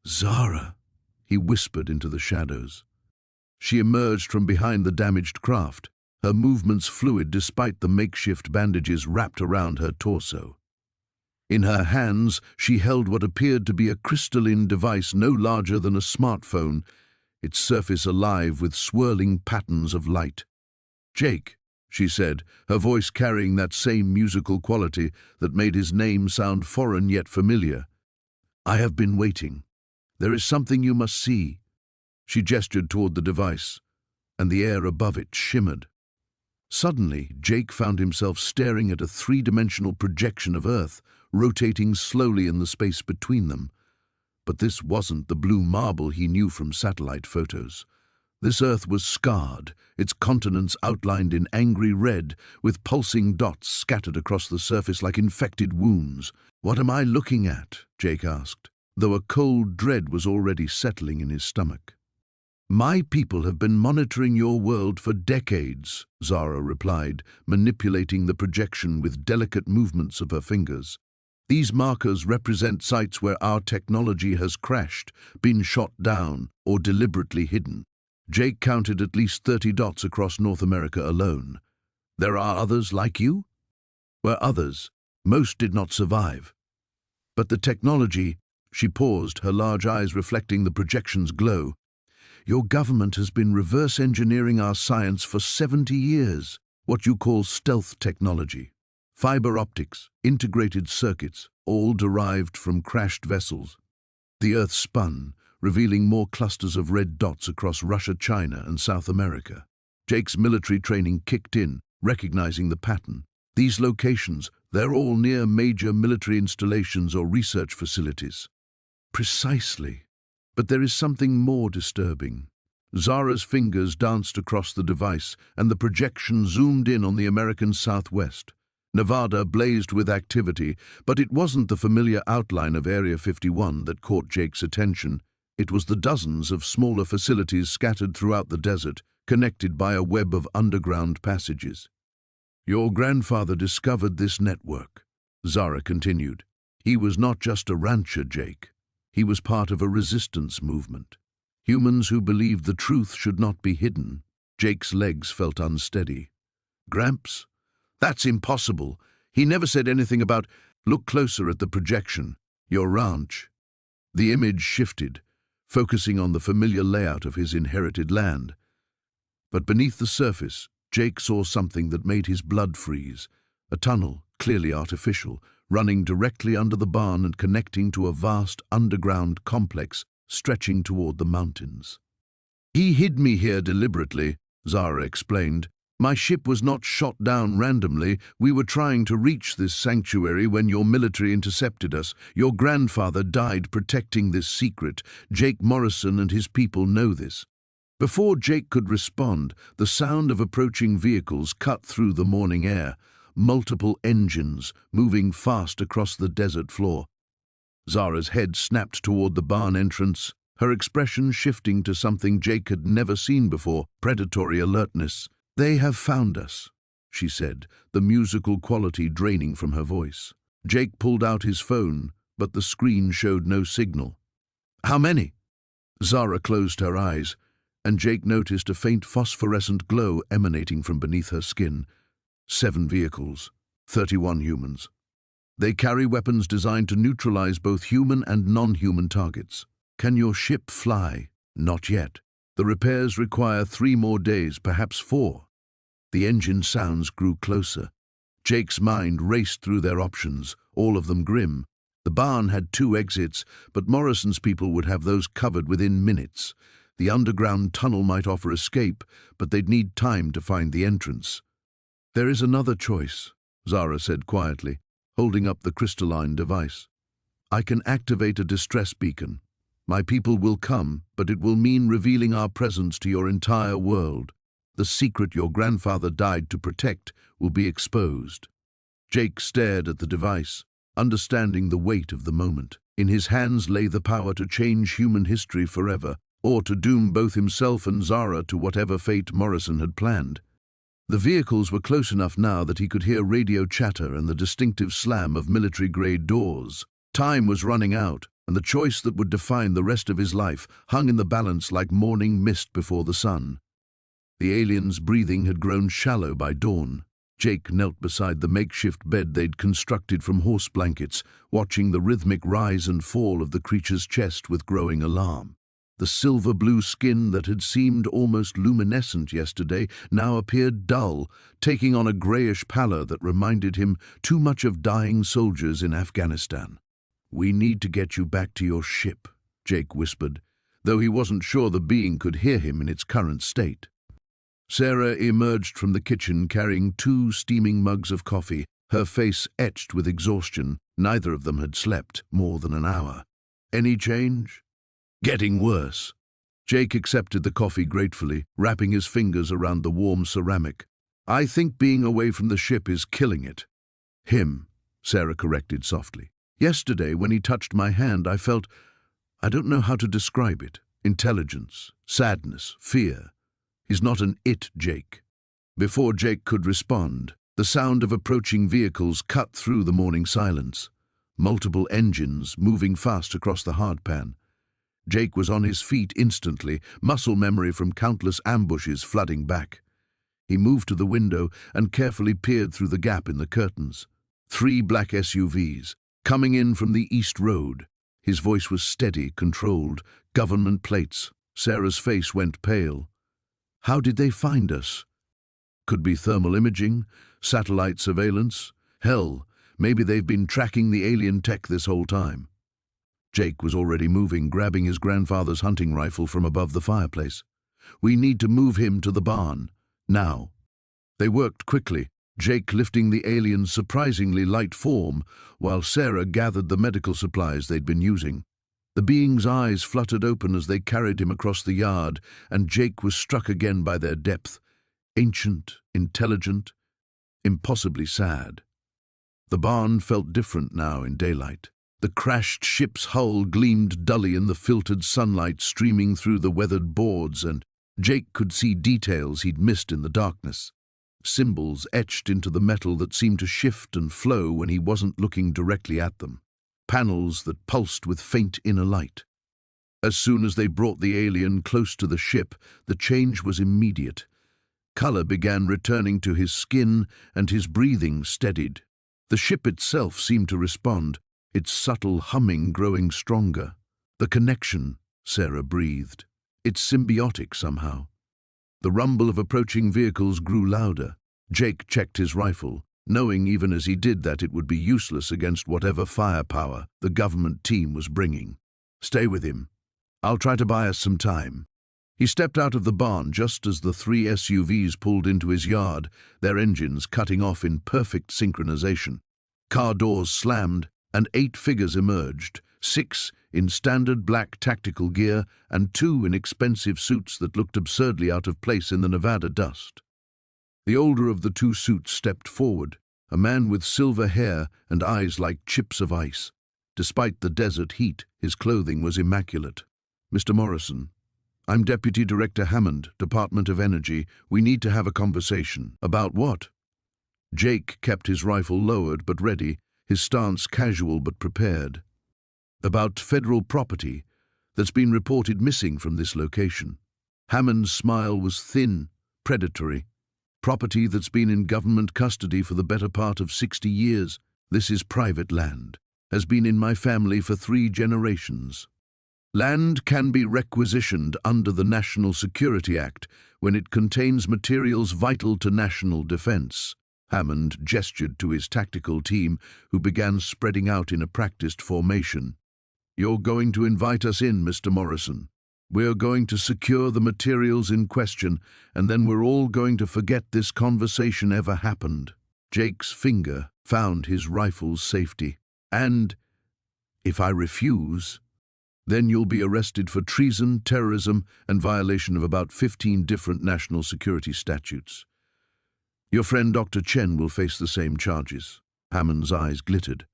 "Zara," he whispered into the shadows. She emerged from behind the damaged craft, her movements fluid despite the makeshift bandages wrapped around her torso. In her hands, she held what appeared to be a crystalline device no larger than a smartphone, its surface alive with swirling patterns of light. "Jake," she said, her voice carrying that same musical quality that made his name sound foreign yet familiar. "I have been waiting. There is something you must see." She gestured toward the device, and the air above it shimmered. Suddenly, Jake found himself staring at a three-dimensional projection of Earth, rotating slowly in the space between them. But this wasn't the blue marble he knew from satellite photos. This Earth was scarred, its continents outlined in angry red, with pulsing dots scattered across the surface like infected wounds. "What am I looking at?" Jake asked, though a cold dread was already settling in his stomach. "My people have been monitoring your world for decades," Zara replied, manipulating the projection with delicate movements of her fingers. "These markers represent sites where our technology has crashed, been shot down, or deliberately hidden." Jake counted at least 30 dots across North America alone. "There are others like you?" "Were others. Most did not survive. But the technology—" She paused, her large eyes reflecting the projection's glow. "Your government has been reverse engineering our science for 70 years, what you call stealth technology. Fiber optics, integrated circuits, all derived from crashed vessels." The Earth spun, revealing more clusters of red dots across Russia, China, and South America. Jake's military training kicked in, recognizing the pattern. These locations, they're all near major military installations or research facilities. Precisely. But there is something more disturbing. Zara's fingers danced across the device, and the projection zoomed in on the American Southwest. Nevada blazed with activity, but it wasn't the familiar outline of Area 51 that caught Jake's attention. It was the dozens of smaller facilities scattered throughout the desert, connected by a web of underground passages. "Your grandfather discovered this network," Zara continued. "He was not just a rancher, Jake. He was part of a resistance movement. Humans who believed the truth should not be hidden." Jake's legs felt unsteady. "Gramps? That's impossible. He never said anything about—" "Look closer at the projection. Your ranch." The image shifted, focusing on the familiar layout of his inherited land. But beneath the surface, Jake saw something that made his blood freeze. A tunnel, clearly artificial, running directly under the barn and connecting to a vast underground complex stretching toward the mountains. "He hid me here deliberately," Zara explained, My ship was not shot down randomly. We were trying to reach this sanctuary when your military intercepted us. Your grandfather died protecting this secret. Jake Morrison and his people know this." Before Jake could respond, the sound of approaching vehicles cut through the morning air, multiple engines moving fast across the desert floor. Zara's head snapped toward the barn entrance, her expression shifting to something Jake had never seen before, predatory alertness. "They have found us," she said, the musical quality draining from her voice. Jake pulled out his phone, but the screen showed no signal. "How many?" Zara closed her eyes, and Jake noticed a faint phosphorescent glow emanating from beneath her skin. 7 vehicles, 31 humans. They carry weapons designed to neutralize both human and non-human targets. "Can your ship fly?" "Not yet. The repairs require 3 more days, perhaps 4. The engine sounds grew closer. Jake's mind raced through their options, all of them grim. The barn had 2 exits, but Morrison's people would have those covered within minutes. The underground tunnel might offer escape, but they'd need time to find the entrance. "There is another choice," Zara said quietly, holding up the crystalline device. "I can activate a distress beacon. My people will come, but it will mean revealing our presence to your entire world. The secret your grandfather died to protect will be exposed." Jake stared at the device, understanding the weight of the moment. In his hands lay the power to change human history forever, or to doom both himself and Zara to whatever fate Morrison had planned. The vehicles were close enough now that he could hear radio chatter and the distinctive slam of military-grade doors. Time was running out, and the choice that would define the rest of his life hung in the balance like morning mist before the sun. The alien's breathing had grown shallow by dawn. Jake knelt beside the makeshift bed they'd constructed from horse blankets, watching the rhythmic rise and fall of the creature's chest with growing alarm. The silver-blue skin that had seemed almost luminescent yesterday now appeared dull, taking on a grayish pallor that reminded him too much of dying soldiers in Afghanistan. "We need to get you back to your ship," Jake whispered, though he wasn't sure the being could hear him in its current state. Sarah emerged from the kitchen carrying 2 steaming mugs of coffee, her face etched with exhaustion. Neither of them had slept more than an hour. "Any change?" "Getting worse." Jake accepted the coffee gratefully, wrapping his fingers around the warm ceramic. "I think being away from the ship is killing it." "Him," Sarah corrected softly. "Yesterday, when he touched my hand, I don't know how to describe it. Intelligence, sadness, fear. He's not an it, Jake." Before Jake could respond, the sound of approaching vehicles cut through the morning silence. Multiple engines moving fast across the hardpan. Jake was on his feet instantly, muscle memory from countless ambushes flooding back. He moved to the window and carefully peered through the gap in the curtains. 3 black SUVs, coming in from the East Road. His voice was steady, controlled. "Government plates." Sarah's face went pale. "How did they find us?" "Could be thermal imaging, satellite surveillance. Hell, maybe they've been tracking the alien tech this whole time." Jake was already moving, grabbing his grandfather's hunting rifle from above the fireplace. "We need to move him to the barn. Now." They worked quickly, Jake lifting the alien's surprisingly light form, while Sarah gathered the medical supplies they'd been using. The being's eyes fluttered open as they carried him across the yard, and Jake was struck again by their depth. Ancient, intelligent, impossibly sad. The barn felt different now in daylight. The crashed ship's hull gleamed dully in the filtered sunlight streaming through the weathered boards, and Jake could see details he'd missed in the darkness. Symbols etched into the metal that seemed to shift and flow when he wasn't looking directly at them. Panels that pulsed with faint inner light. As soon as they brought the alien close to the ship, the change was immediate. Color began returning to his skin, and his breathing steadied. The ship itself seemed to respond, its subtle humming growing stronger. "The connection," Sarah breathed. "It's symbiotic somehow." The rumble of approaching vehicles grew louder. Jake checked his rifle, knowing even as he did that it would be useless against whatever firepower the government team was bringing. "Stay with him. I'll try to buy us some time." He stepped out of the barn just as the 3 SUVs pulled into his yard, their engines cutting off in perfect synchronization. Car doors slammed, and 8 figures emerged, 6 in standard black tactical gear and 2 in expensive suits that looked absurdly out of place in the Nevada dust. The older of the 2 suits stepped forward, a man with silver hair and eyes like chips of ice. Despite the desert heat, his clothing was immaculate. "Mr. Morrison, I'm Deputy Director Hammond, Department of Energy. We need to have a conversation." "About what?" Jake kept his rifle lowered but ready, his stance casual but prepared. "About federal property that's been reported missing from this location." Hammond's smile was thin, predatory. "Property that's been in government custody for the better part of 60 years. This is private land. Has been in my family for 3 generations. Land can be requisitioned under the National Security Act when it contains materials vital to national defense." Hammond gestured to his tactical team, who began spreading out in a practiced formation. "You're going to invite us in, Mr. Morrison. We're going to secure the materials in question, and then we're all going to forget this conversation ever happened." Jake's finger found his rifle's safety. "And if I refuse, then you'll be arrested for treason, terrorism, and violation of about 15 different national security statutes. Your friend Dr. Chen will face the same charges." Hammond's eyes glittered.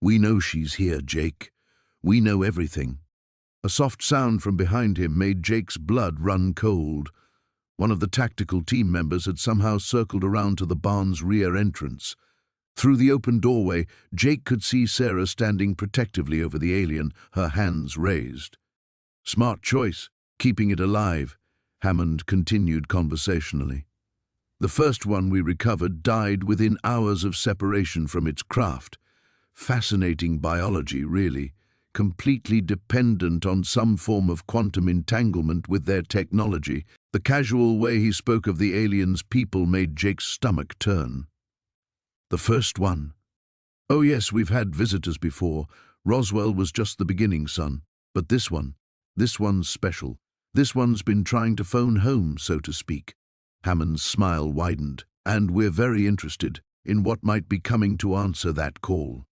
"We know she's here, Jake. We know everything." A soft sound from behind him made Jake's blood run cold. One of the tactical team members had somehow circled around to the barn's rear entrance. Through the open doorway, Jake could see Sarah standing protectively over the alien, her hands raised. "Smart choice, keeping it alive," Hammond continued conversationally. "The first one we recovered died within hours of separation from its craft. Fascinating biology, really. Completely dependent on some form of quantum entanglement with their technology." The casual way he spoke of the aliens' people made Jake's stomach turn. "The first one? Oh yes, we've had visitors before. Roswell was just the beginning, son. But this one's special. This one's been trying to phone home, so to speak." Hammond's smile widened. "And we're very interested in what might be coming to answer that call."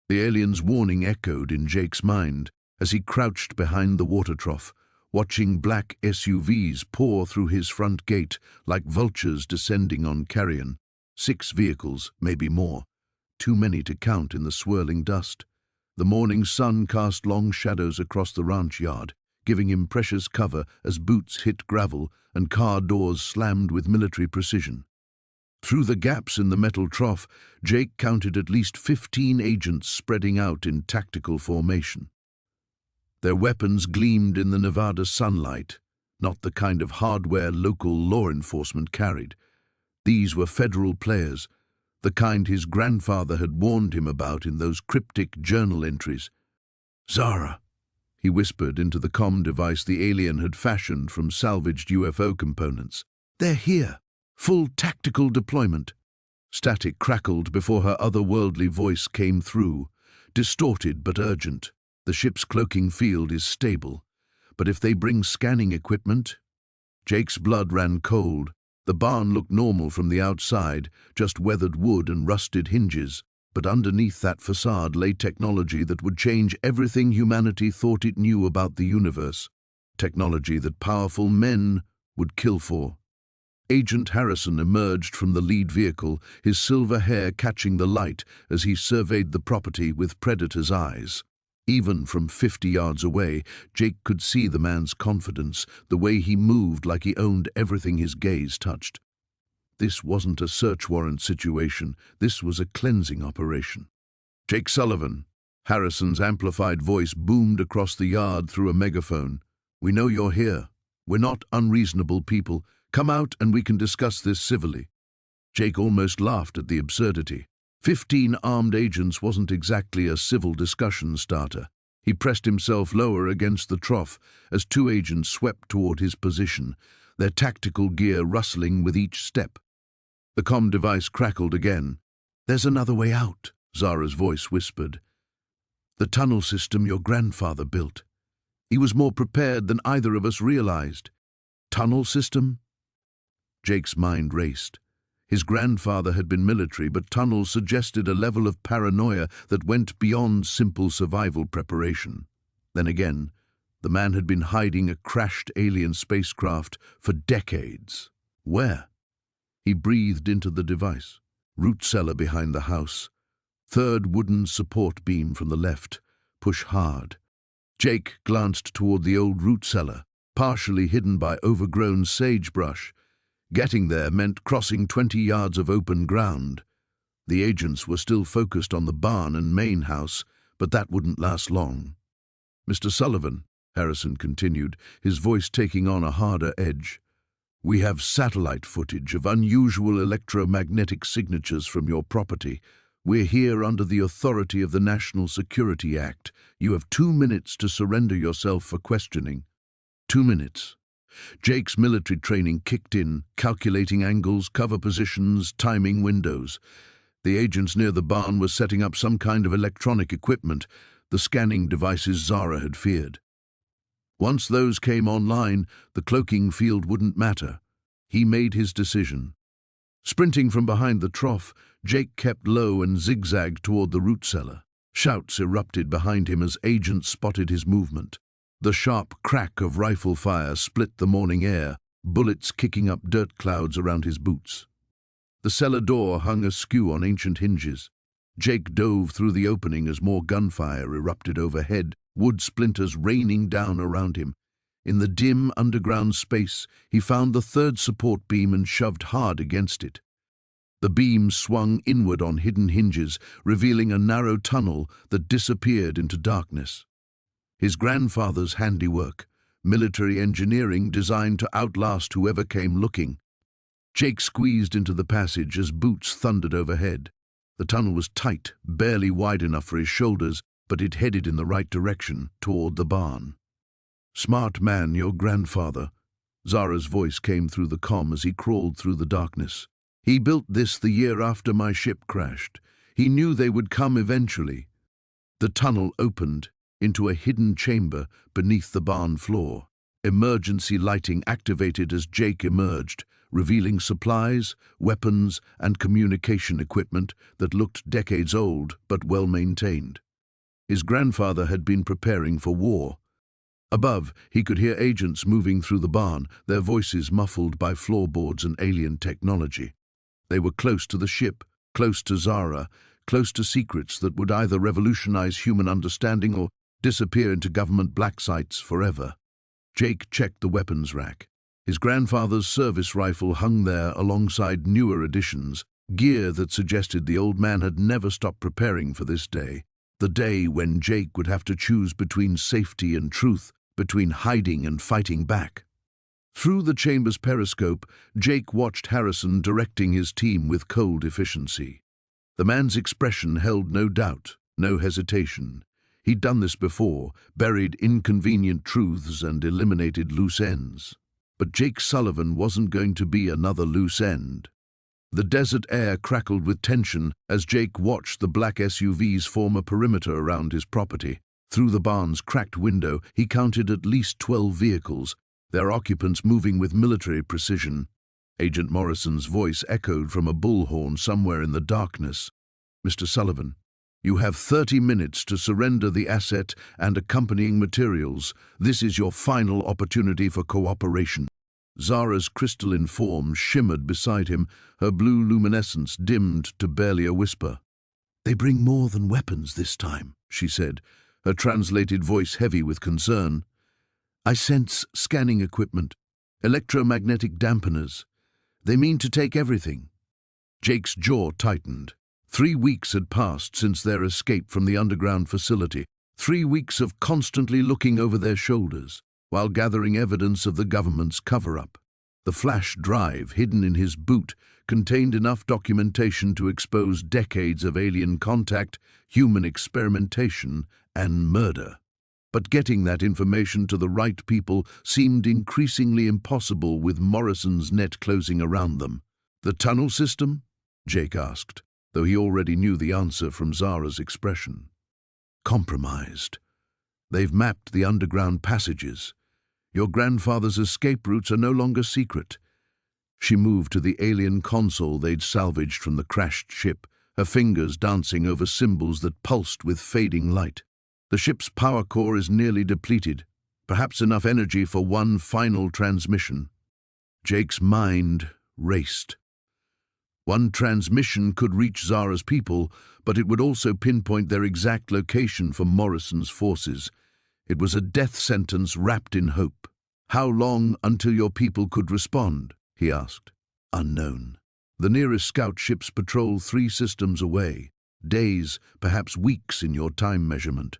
The alien's warning echoed in Jake's mind as he crouched behind the water trough, watching black SUVs pour through his front gate like vultures descending on carrion. 6 vehicles, maybe more. Too many to count in the swirling dust. The morning sun cast long shadows across the ranch yard, giving him precious cover as boots hit gravel and car doors slammed with military precision. Through the gaps in the metal trough, Jake counted at least 15 agents spreading out in tactical formation. Their weapons gleamed in the Nevada sunlight, not the kind of hardware local law enforcement carried. These were federal players, the kind his grandfather had warned him about in those cryptic journal entries. "Zara," he whispered into the comm device the alien had fashioned from salvaged UFO components. "They're here. Full tactical deployment." Static crackled before her otherworldly voice came through, distorted but urgent. "The ship's cloaking field is stable, but if they bring scanning equipment..." Jake's blood ran cold. The barn looked normal from the outside, just weathered wood and rusted hinges, but underneath that facade lay technology that would change everything humanity thought it knew about the universe. Technology that powerful men would kill for. Agent Harrison emerged from the lead vehicle, his silver hair catching the light as he surveyed the property with predator's eyes. Even from 50 yards away, Jake could see the man's confidence, the way he moved like he owned everything his gaze touched. This wasn't a search warrant situation, this was a cleansing operation. "Jake Sullivan," Harrison's amplified voice boomed across the yard through a megaphone. "We know you're here. We're not unreasonable people. Come out and we can discuss this civilly." Jake almost laughed at the absurdity. 15 armed agents wasn't exactly a civil discussion starter. He pressed himself lower against the trough as 2 agents swept toward his position, their tactical gear rustling with each step. The comm device crackled again. "There's another way out," Zara's voice whispered. "The tunnel system your grandfather built. He was more prepared than either of us realized. Tunnel system? Jake's mind raced. His grandfather had been military, but tunnels suggested a level of paranoia that went beyond simple survival preparation. Then again, the man had been hiding a crashed alien spacecraft for decades. Where? He breathed into the device. Root cellar behind the house. Third wooden support beam from the left. Push hard. Jake glanced toward the old root cellar, partially hidden by overgrown sagebrush. Getting there meant crossing 20 yards of open ground. The agents were still focused on the barn and main house, but that wouldn't last long. "Mr. Sullivan," Harrison continued, his voice taking on a harder edge, "we have satellite footage of unusual electromagnetic signatures from your property. We're here under the authority of the National Security Act. You have 2 minutes to surrender yourself for questioning." 2 minutes. Jake's military training kicked in, calculating angles, cover positions, timing windows. The agents near the barn were setting up some kind of electronic equipment, the scanning devices Zara had feared. Once those came online, the cloaking field wouldn't matter. He made his decision. Sprinting from behind the trough, Jake kept low and zigzagged toward the root cellar. Shouts erupted behind him as agents spotted his movement. The sharp crack of rifle fire split the morning air, bullets kicking up dirt clouds around his boots. The cellar door hung askew on ancient hinges. Jake dove through the opening as more gunfire erupted overhead, wood splinters raining down around him. In the dim underground space, he found the third support beam and shoved hard against it. The beam swung inward on hidden hinges, revealing a narrow tunnel that disappeared into darkness. His grandfather's handiwork, military engineering designed to outlast whoever came looking. Jake squeezed into the passage as boots thundered overhead. The tunnel was tight, barely wide enough for his shoulders, but it headed in the right direction, toward the barn. "Smart man, your grandfather." Zara's voice came through the comm as he crawled through the darkness. "He built this the year after my ship crashed. He knew they would come eventually." The tunnel opened into a hidden chamber beneath the barn floor. Emergency lighting activated as Jake emerged, revealing supplies, weapons, and communication equipment that looked decades old but well maintained. His grandfather had been preparing for war. Above, he could hear agents moving through the barn, their voices muffled by floorboards and alien technology. They were close to the ship, close to Zara, close to secrets that would either revolutionize human understanding or disappear into government black sites forever. Jake checked the weapons rack. His grandfather's service rifle hung there alongside newer additions, gear that suggested the old man had never stopped preparing for this day, the day when Jake would have to choose between safety and truth, between hiding and fighting back. Through the chamber's periscope, Jake watched Harrison directing his team with cold efficiency. The man's expression held no doubt, no hesitation. He'd done this before, buried inconvenient truths and eliminated loose ends. But Jake Sullivan wasn't going to be another loose end. The desert air crackled with tension as Jake watched the black SUVs form a perimeter around his property. Through the barn's cracked window, he counted at least 12 vehicles, their occupants moving with military precision. Agent Morrison's voice echoed from a bullhorn somewhere in the darkness. "Mr. Sullivan, you have 30 minutes to surrender the asset and accompanying materials. This is your final opportunity for cooperation." Zara's crystalline form shimmered beside him, her blue luminescence dimmed to barely a whisper. "They bring more than weapons this time," she said, her translated voice heavy with concern. "I sense scanning equipment, electromagnetic dampeners. They mean to take everything." Jake's jaw tightened. 3 weeks had passed since their escape from the underground facility, 3 weeks of constantly looking over their shoulders, while gathering evidence of the government's cover-up. The flash drive hidden in his boot contained enough documentation to expose decades of alien contact, human experimentation, and murder. But getting that information to the right people seemed increasingly impossible with Morrison's net closing around them. "The tunnel system?" Jake asked, though he already knew the answer from Zara's expression. "Compromised. They've mapped the underground passages. Your grandfather's escape routes are no longer secret. She moved to the alien console they'd salvaged from the crashed ship, her fingers dancing over symbols that pulsed with fading light. The ship's power core is nearly depleted, perhaps enough energy for one final transmission. Jake's mind raced. One transmission could reach Zara's people, but it would also pinpoint their exact location for Morrison's forces. It was a death sentence wrapped in hope. How long until your people could respond? He asked. Unknown. The nearest scout ships patrol 3 systems away. Days, perhaps weeks in your time measurement.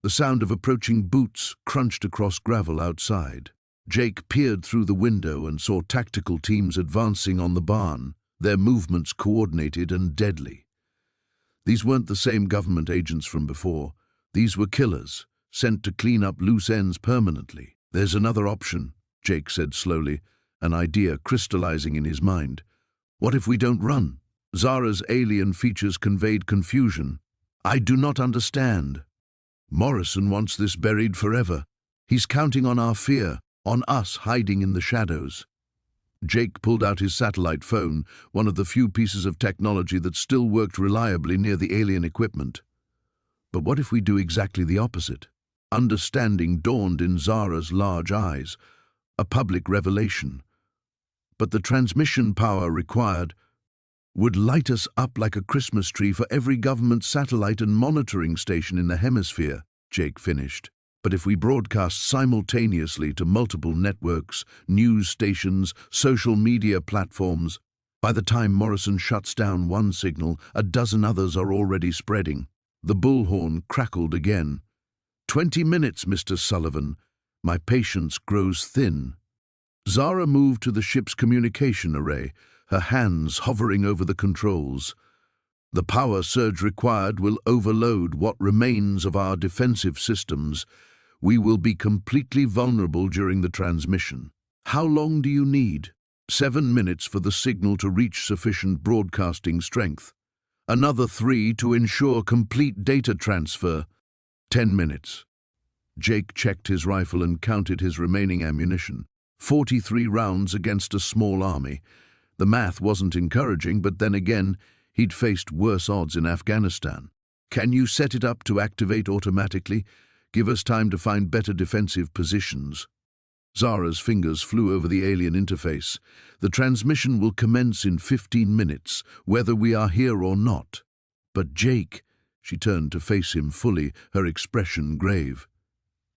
The sound of approaching boots crunched across gravel outside. Jake peered through the window and saw tactical teams advancing on the barn, their movements coordinated and deadly. These weren't the same government agents from before. These were killers, sent to clean up loose ends permanently. There's another option, Jake said slowly, an idea crystallizing in his mind. What if we don't run? Zara's alien features conveyed confusion. I do not understand. Morrison wants this buried forever. He's counting on our fear, on us hiding in the shadows. Jake pulled out his satellite phone, one of the few pieces of technology that still worked reliably near the alien equipment. But what if we do exactly the opposite? Understanding dawned in Zara's large eyes, a public revelation. But the transmission power required would light us up like a Christmas tree for every government satellite and monitoring station in the hemisphere, Jake finished. But if we broadcast simultaneously to multiple networks, news stations, social media platforms, by the time Morrison shuts down one signal, a dozen others are already spreading. The bullhorn crackled again. 20 minutes, Mr. Sullivan. My patience grows thin. Zara moved to the ship's communication array, her hands hovering over the controls. The power surge required will overload what remains of our defensive systems. We will be completely vulnerable during the transmission. How long do you need? 7 minutes for the signal to reach sufficient broadcasting strength. Another 3 to ensure complete data transfer. 10 minutes. Jake checked his rifle and counted his remaining ammunition. 43 rounds against a small army. The math wasn't encouraging, but then again, he'd faced worse odds in Afghanistan. Can you set it up to activate automatically? Give us time to find better defensive positions. Zara's fingers flew over the alien interface. The transmission will commence in 15 minutes, whether we are here or not. But Jake, she turned to face him fully, her expression grave.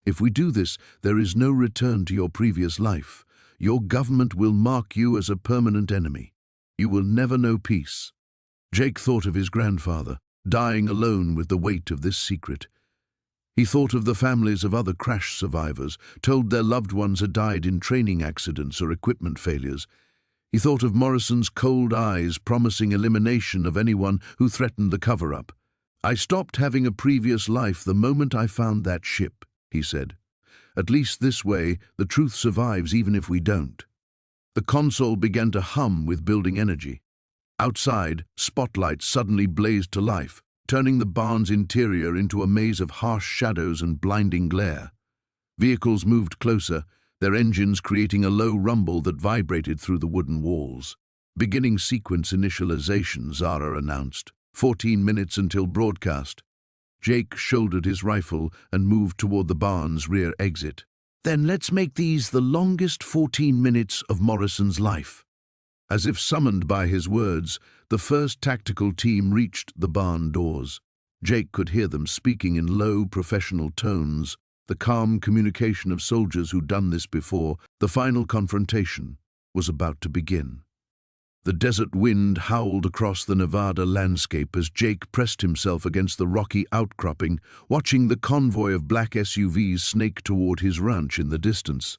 If we do this, there is no return to your previous life. Your government will mark you as a permanent enemy. You will never know peace. Jake thought of his grandfather, dying alone with the weight of this secret. He thought of the families of other crash survivors, told their loved ones had died in training accidents or equipment failures. He thought of Morrison's cold eyes promising elimination of anyone who threatened the cover-up. I stopped having a previous life the moment I found that ship, he said. At least this way, the truth survives even if we don't. The console began to hum with building energy. Outside, spotlights suddenly blazed to life, turning the barn's interior into a maze of harsh shadows and blinding glare. Vehicles moved closer, their engines creating a low rumble that vibrated through the wooden walls. Beginning sequence initialization, Zara announced. 14 minutes until broadcast. Jake shouldered his rifle and moved toward the barn's rear exit. Then let's make these the longest 14 minutes of Morrison's life. As if summoned by his words, the first tactical team reached the barn doors. Jake could hear them speaking in low, professional tones, the calm communication of soldiers who'd done this before. The final confrontation was about to begin. The desert wind howled across the Nevada landscape as Jake pressed himself against the rocky outcropping, watching the convoy of black SUVs snake toward his ranch in the distance.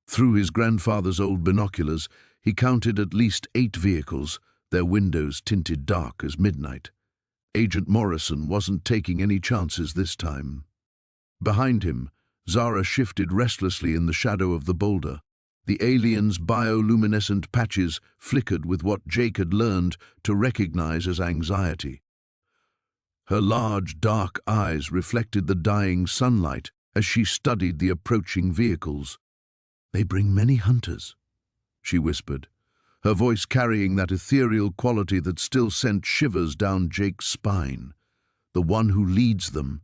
Through his grandfather's old binoculars, he counted at least 8 vehicles, their windows tinted dark as midnight. Agent Morrison wasn't taking any chances this time. Behind him, Zara shifted restlessly in the shadow of the boulder. The alien's bioluminescent patches flickered with what Jake had learned to recognize as anxiety. Her large, dark eyes reflected the dying sunlight as she studied the approaching vehicles. "They bring many hunters," she whispered, her voice carrying that ethereal quality that still sent shivers down Jake's spine. "The one who leads them.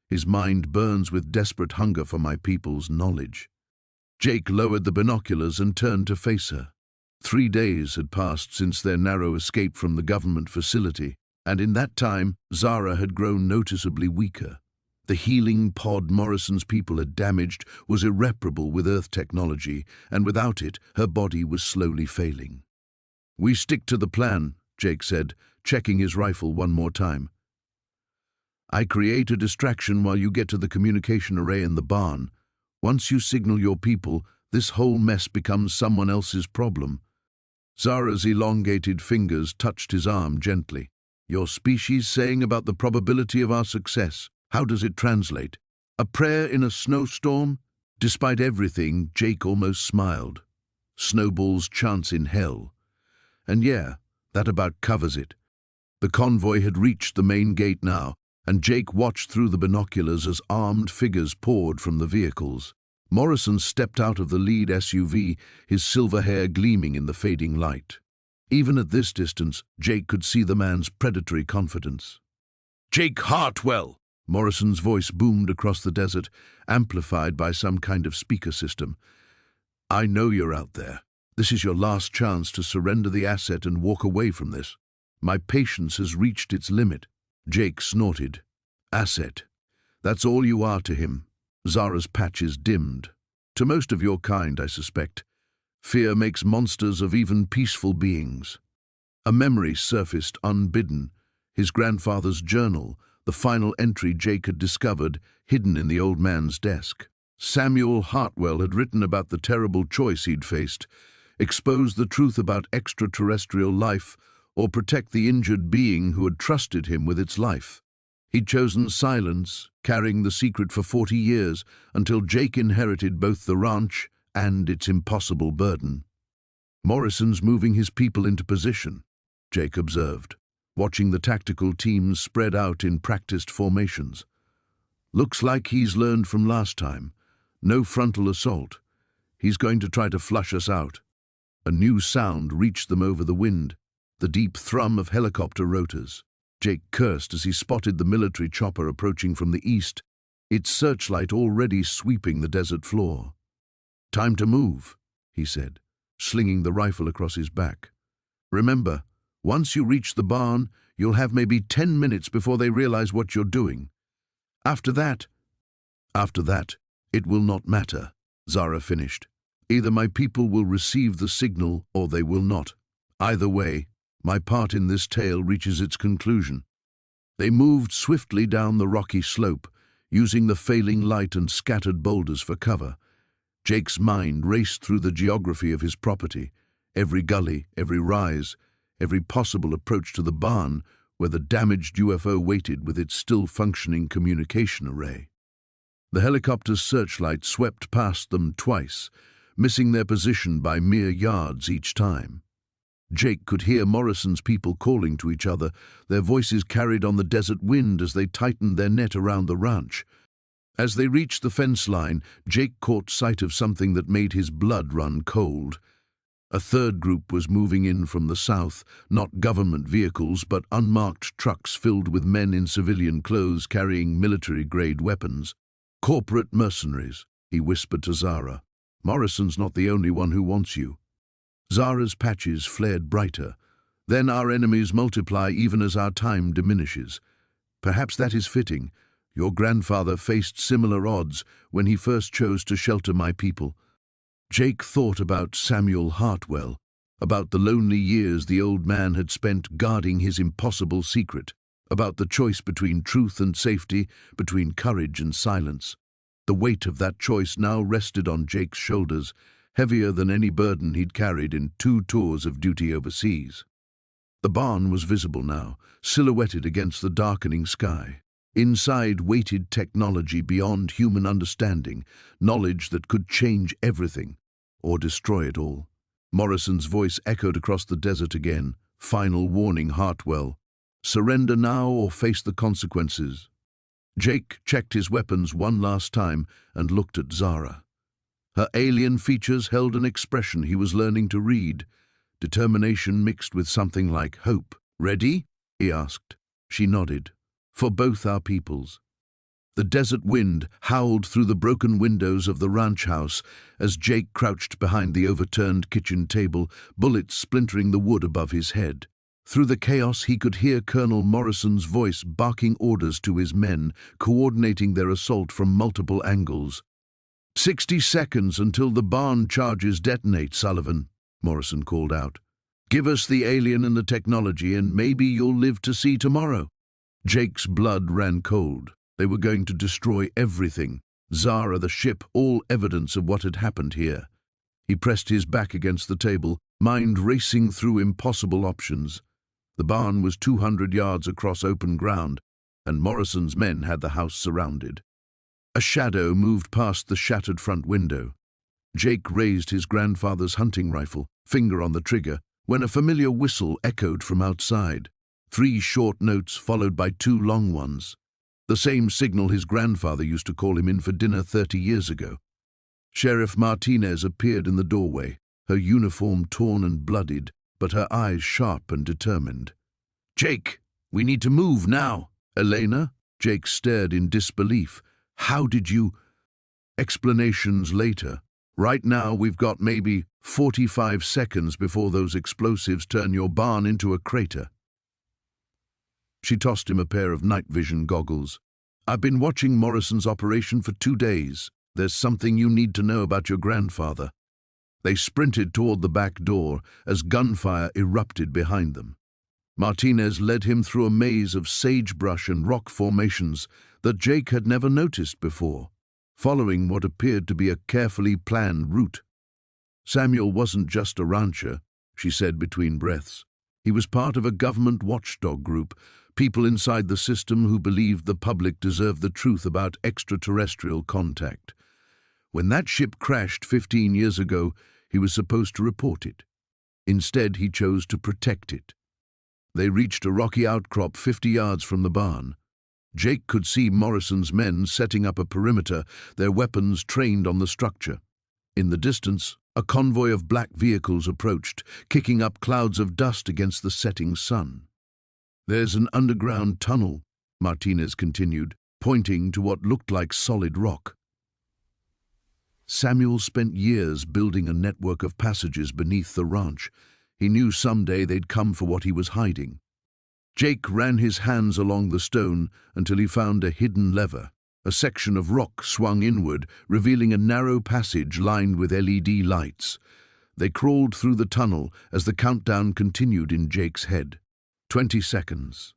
His mind burns with desperate hunger for my people's knowledge." Jake lowered the binoculars and turned to face her. 3 days had passed since their narrow escape from the government facility, and in that time, Zara had grown noticeably weaker. The healing pod Morrison's people had damaged was irreparable with Earth technology, and without it, her body was slowly failing. "We stick to the plan," Jake said, checking his rifle one more time. "I create a distraction while you get to the communication array in the barn. Once you signal your people, this whole mess becomes someone else's problem." Zara's elongated fingers touched his arm gently. "Your species saying about the probability of our success. How does it translate? A prayer in a snowstorm?" Despite everything, Jake almost smiled. Snowball's chance in hell. And yeah, that about covers it. The convoy had reached the main gate now, and Jake watched through the binoculars as armed figures poured from the vehicles. Morrison stepped out of the lead SUV, his silver hair gleaming in the fading light. Even at this distance, Jake could see the man's predatory confidence. "Jake Hartwell!" Morrison's voice boomed across the desert, amplified by some kind of speaker system. "I know you're out there. This is your last chance to surrender the asset and walk away from this. My patience has reached its limit." Jake snorted. "Asset. That's all you are to him." Zara's patches dimmed. "To most of your kind, I suspect. Fear makes monsters of even peaceful beings." A memory surfaced unbidden. His grandfather's journal, the final entry Jake had discovered, hidden in the old man's desk. Samuel Hartwell had written about the terrible choice he'd faced: expose the truth about extraterrestrial life or protect the injured being who had trusted him with its life. He'd chosen silence, carrying the secret for 40 years, until Jake inherited both the ranch and its impossible burden. "Morrison's moving his people into position," Jake observed, watching the tactical teams spread out in practiced formations. "Looks like he's learned from last time. No frontal assault. He's going to try to flush us out." A new sound reached them over the wind, the deep thrum of helicopter rotors. Jake cursed as he spotted the military chopper approaching from the east, its searchlight already sweeping the desert floor. "Time to move," he said, slinging the rifle across his back. "Remember, once you reach the barn, you'll have maybe 10 minutes before they realize what you're doing. After that, it will not matter," Zara finished. "Either my people will receive the signal or they will not. Either way, my part in this tale reaches its conclusion." They moved swiftly down the rocky slope, using the failing light and scattered boulders for cover. Jake's mind raced through the geography of his property, every gully, every rise, every possible approach to the barn where the damaged UFO waited with its still-functioning communication array. The helicopter's searchlight swept past them twice, missing their position by mere yards each time. Jake could hear Morrison's people calling to each other, their voices carried on the desert wind as they tightened their net around the ranch. As they reached the fence line, Jake caught sight of something that made his blood run cold. A third group was moving in from the south, not government vehicles, but unmarked trucks filled with men in civilian clothes carrying military-grade weapons. "Corporate mercenaries," he whispered to Zara. "Morrison's not the only one who wants you." Zara's patches flared brighter. "Then our enemies multiply even as our time diminishes. Perhaps that is fitting. Your grandfather faced similar odds when he first chose to shelter my people." Jake thought about Samuel Hartwell, about the lonely years the old man had spent guarding his impossible secret, about the choice between truth and safety, between courage and silence. The weight of that choice now rested on Jake's shoulders, heavier than any burden he'd carried in 2 tours of duty overseas. The barn was visible now, silhouetted against the darkening sky. Inside waited technology beyond human understanding, knowledge that could change everything, or destroy it all. Morrison's voice echoed across the desert again, final warning Hartwell. Surrender now or face the consequences. Jake checked his weapons one last time and looked at Zara. Her alien features held an expression he was learning to read, determination mixed with something like hope. "Ready?" he asked. She nodded. "For both our peoples." The desert wind howled through the broken windows of the ranch house as Jake crouched behind the overturned kitchen table, bullets splintering the wood above his head. Through the chaos, he could hear Colonel Morrison's voice barking orders to his men, coordinating their assault from multiple angles. 60 seconds until the barn charges detonate, Sullivan," Morrison called out. "Give us the alien and the technology, and maybe you'll live to see tomorrow." Jake's blood ran cold. They were going to destroy everything. Zara, the ship, all evidence of what had happened here. He pressed his back against the table, mind racing through impossible options. The barn was 200 yards across open ground, and Morrison's men had the house surrounded. A shadow moved past the shattered front window. Jake raised his grandfather's hunting rifle, finger on the trigger, when a familiar whistle echoed from outside. 3 short notes followed by 2 long ones. The same signal his grandfather used to call him in for dinner 30 years ago. Sheriff Martinez appeared in the doorway, her uniform torn and bloodied, but her eyes sharp and determined. "Jake, we need to move now." "Elena?" Jake stared in disbelief. "How did you—" Explanations later. "Right now we've got maybe 45 seconds before those explosives turn your barn into a crater." She tossed him a pair of night vision goggles. "I've been watching Morrison's operation for 2 days. There's something you need to know about your grandfather." They sprinted toward the back door as gunfire erupted behind them. Martinez led him through a maze of sagebrush and rock formations that Jake had never noticed before, following what appeared to be a carefully planned route. "Samuel wasn't just a rancher," she said between breaths. "He was part of a government watchdog group, people inside the system who believed the public deserved the truth about extraterrestrial contact. When that ship crashed 15 years ago, he was supposed to report it. Instead, he chose to protect it." They reached a rocky outcrop 50 yards from the barn. Jake could see Morrison's men setting up a perimeter, their weapons trained on the structure. In the distance, a convoy of black vehicles approached, kicking up clouds of dust against the setting sun. "There's an underground tunnel," Martinez continued, pointing to what looked like solid rock. Samuel spent years building a network of passages beneath the ranch. He knew someday they'd come for what he was hiding. Jake ran his hands along the stone until he found a hidden lever. A section of rock swung inward, revealing a narrow passage lined with LED lights. They crawled through the tunnel as the countdown continued in Jake's head. 20 seconds.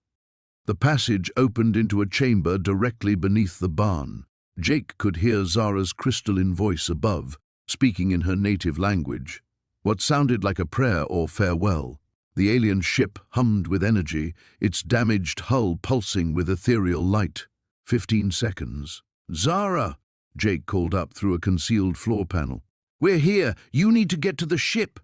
The passage opened into a chamber directly beneath the barn. Jake could hear Zara's crystalline voice above, speaking in her native language. What sounded like a prayer or farewell. The alien ship hummed with energy, its damaged hull pulsing with ethereal light. 15 seconds. "Zara!" Jake called up through a concealed floor panel. "We're here! You need to get to the ship!"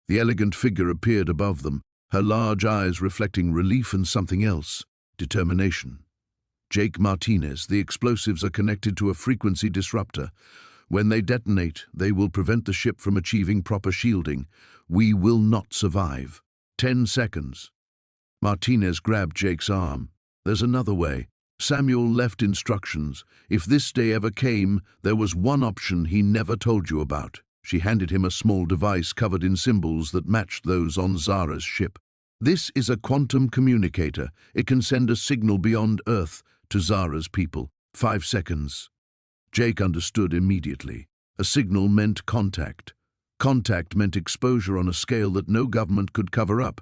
The elegant figure appeared above them, her large eyes reflecting relief and something else, determination. "Jake Martinez, the explosives are connected to a frequency disruptor. When they detonate, they will prevent the ship from achieving proper shielding. We will not survive." 10 seconds. Martinez grabbed Jake's arm. "There's another way." Samuel left instructions. If this day ever came, there was one option he never told you about. She handed him a small device covered in symbols that matched those on Zara's ship. "This is a quantum communicator. It can send a signal beyond Earth to Zara's people." 5 seconds. Jake understood immediately. A signal meant contact. Contact meant exposure on a scale that no government could cover up.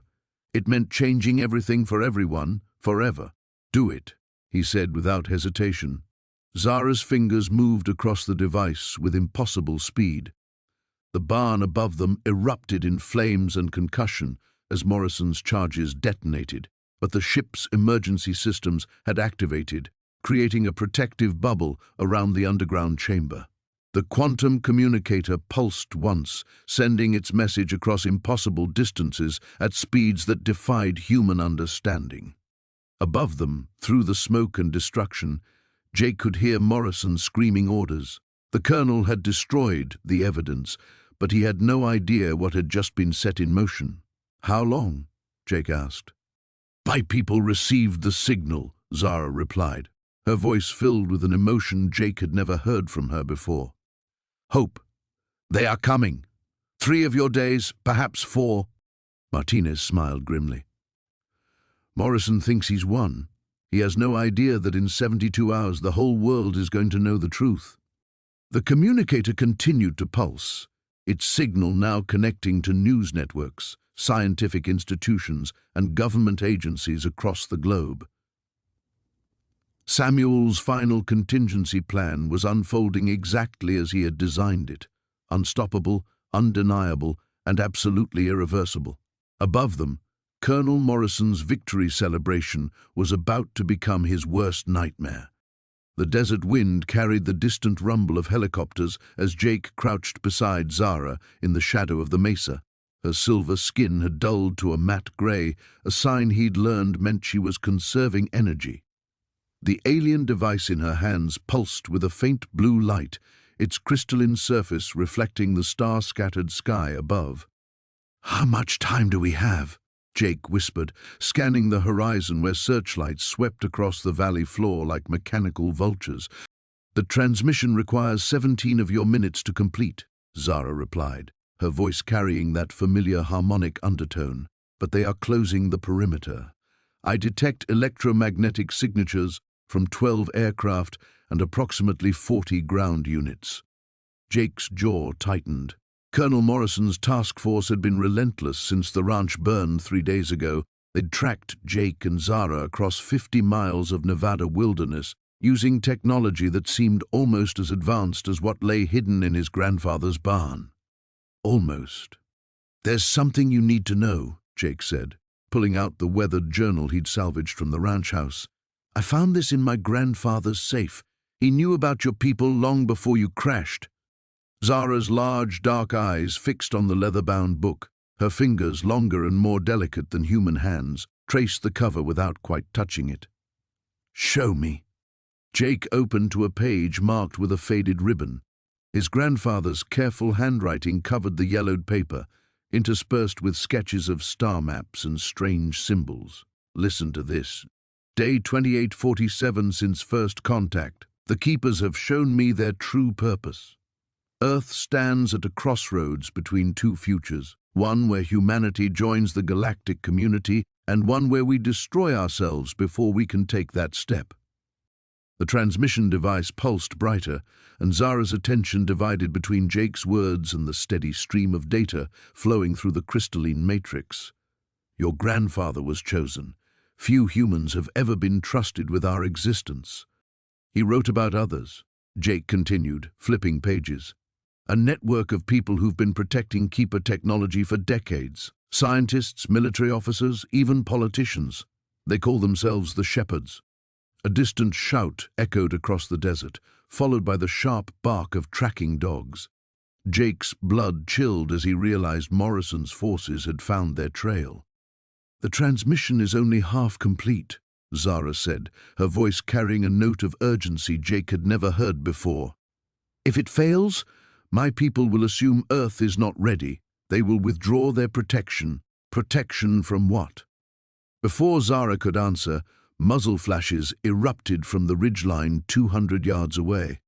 It meant changing everything for everyone, forever. "Do it," he said without hesitation. Zara's fingers moved across the device with impossible speed. The barn above them erupted in flames and concussion as Morrison's charges detonated, but the ship's emergency systems had activated, creating a protective bubble around the underground chamber. The quantum communicator pulsed once, sending its message across impossible distances at speeds that defied human understanding. Above them, through the smoke and destruction, Jake could hear Morrison screaming orders. The colonel had destroyed the evidence, but he had no idea what had just been set in motion. "How long?" Jake asked. "My people received the signal," Zara replied, her voice filled with an emotion Jake had never heard from her before. "Hope. They are coming. 3 of your days, perhaps 4. Martinez smiled grimly. "Morrison thinks he's won. He has no idea that in 72 hours the whole world is going to know the truth." The communicator continued to pulse, its signal now connecting to news networks, scientific institutions, and government agencies across the globe. Samuel's final contingency plan was unfolding exactly as he had designed it, unstoppable, undeniable, and absolutely irreversible. Above them, Colonel Morrison's victory celebration was about to become his worst nightmare. The desert wind carried the distant rumble of helicopters as Jake crouched beside Zara in the shadow of the mesa. Her silver skin had dulled to a matte grey, a sign he'd learned meant she was conserving energy. The alien device in her hands pulsed with a faint blue light, its crystalline surface reflecting the star-scattered sky above. "How much time do we have?" Jake whispered, scanning the horizon where searchlights swept across the valley floor like mechanical vultures. "The transmission requires 17 of your minutes to complete," Zara replied, her voice carrying that familiar harmonic undertone. "But they are closing the perimeter. I detect electromagnetic signatures from 12 aircraft and approximately 40 ground units." Jake's jaw tightened. Colonel Morrison's task force had been relentless since the ranch burned 3 days ago. They'd tracked Jake and Zara across 50 miles of Nevada wilderness, using technology that seemed almost as advanced as what lay hidden in his grandfather's barn. Almost. "There's something you need to know," Jake said, pulling out the weathered journal he'd salvaged from the ranch house. "I found this in my grandfather's safe. He knew about your people long before you crashed." Zara's large, dark eyes fixed on the leather-bound book. Her fingers, longer and more delicate than human hands, traced the cover without quite touching it. "Show me." Jake opened to a page marked with a faded ribbon. His grandfather's careful handwriting covered the yellowed paper, interspersed with sketches of star maps and strange symbols. "Listen to this. Day 2847 since first contact. The Keepers have shown me their true purpose. Earth stands at a crossroads between 2 futures, one where humanity joins the galactic community and one where we destroy ourselves before we can take that step." The transmission device pulsed brighter, and Zara's attention divided between Jake's words and the steady stream of data flowing through the crystalline matrix. "Your grandfather was chosen. Few humans have ever been trusted with our existence. He wrote about others," Jake continued, flipping pages. "A network of people who've been protecting Keeper technology for decades. Scientists, military officers, even politicians. They call themselves the Shepherds." A distant shout echoed across the desert, followed by the sharp bark of tracking dogs. Jake's blood chilled as he realized Morrison's forces had found their trail. "The transmission is only half complete," Zara said, her voice carrying a note of urgency Jake had never heard before. "If it fails, my people will assume Earth is not ready. They will withdraw their protection. Protection from what?" Before Zara could answer, muzzle flashes erupted from the ridgeline 200 yards away.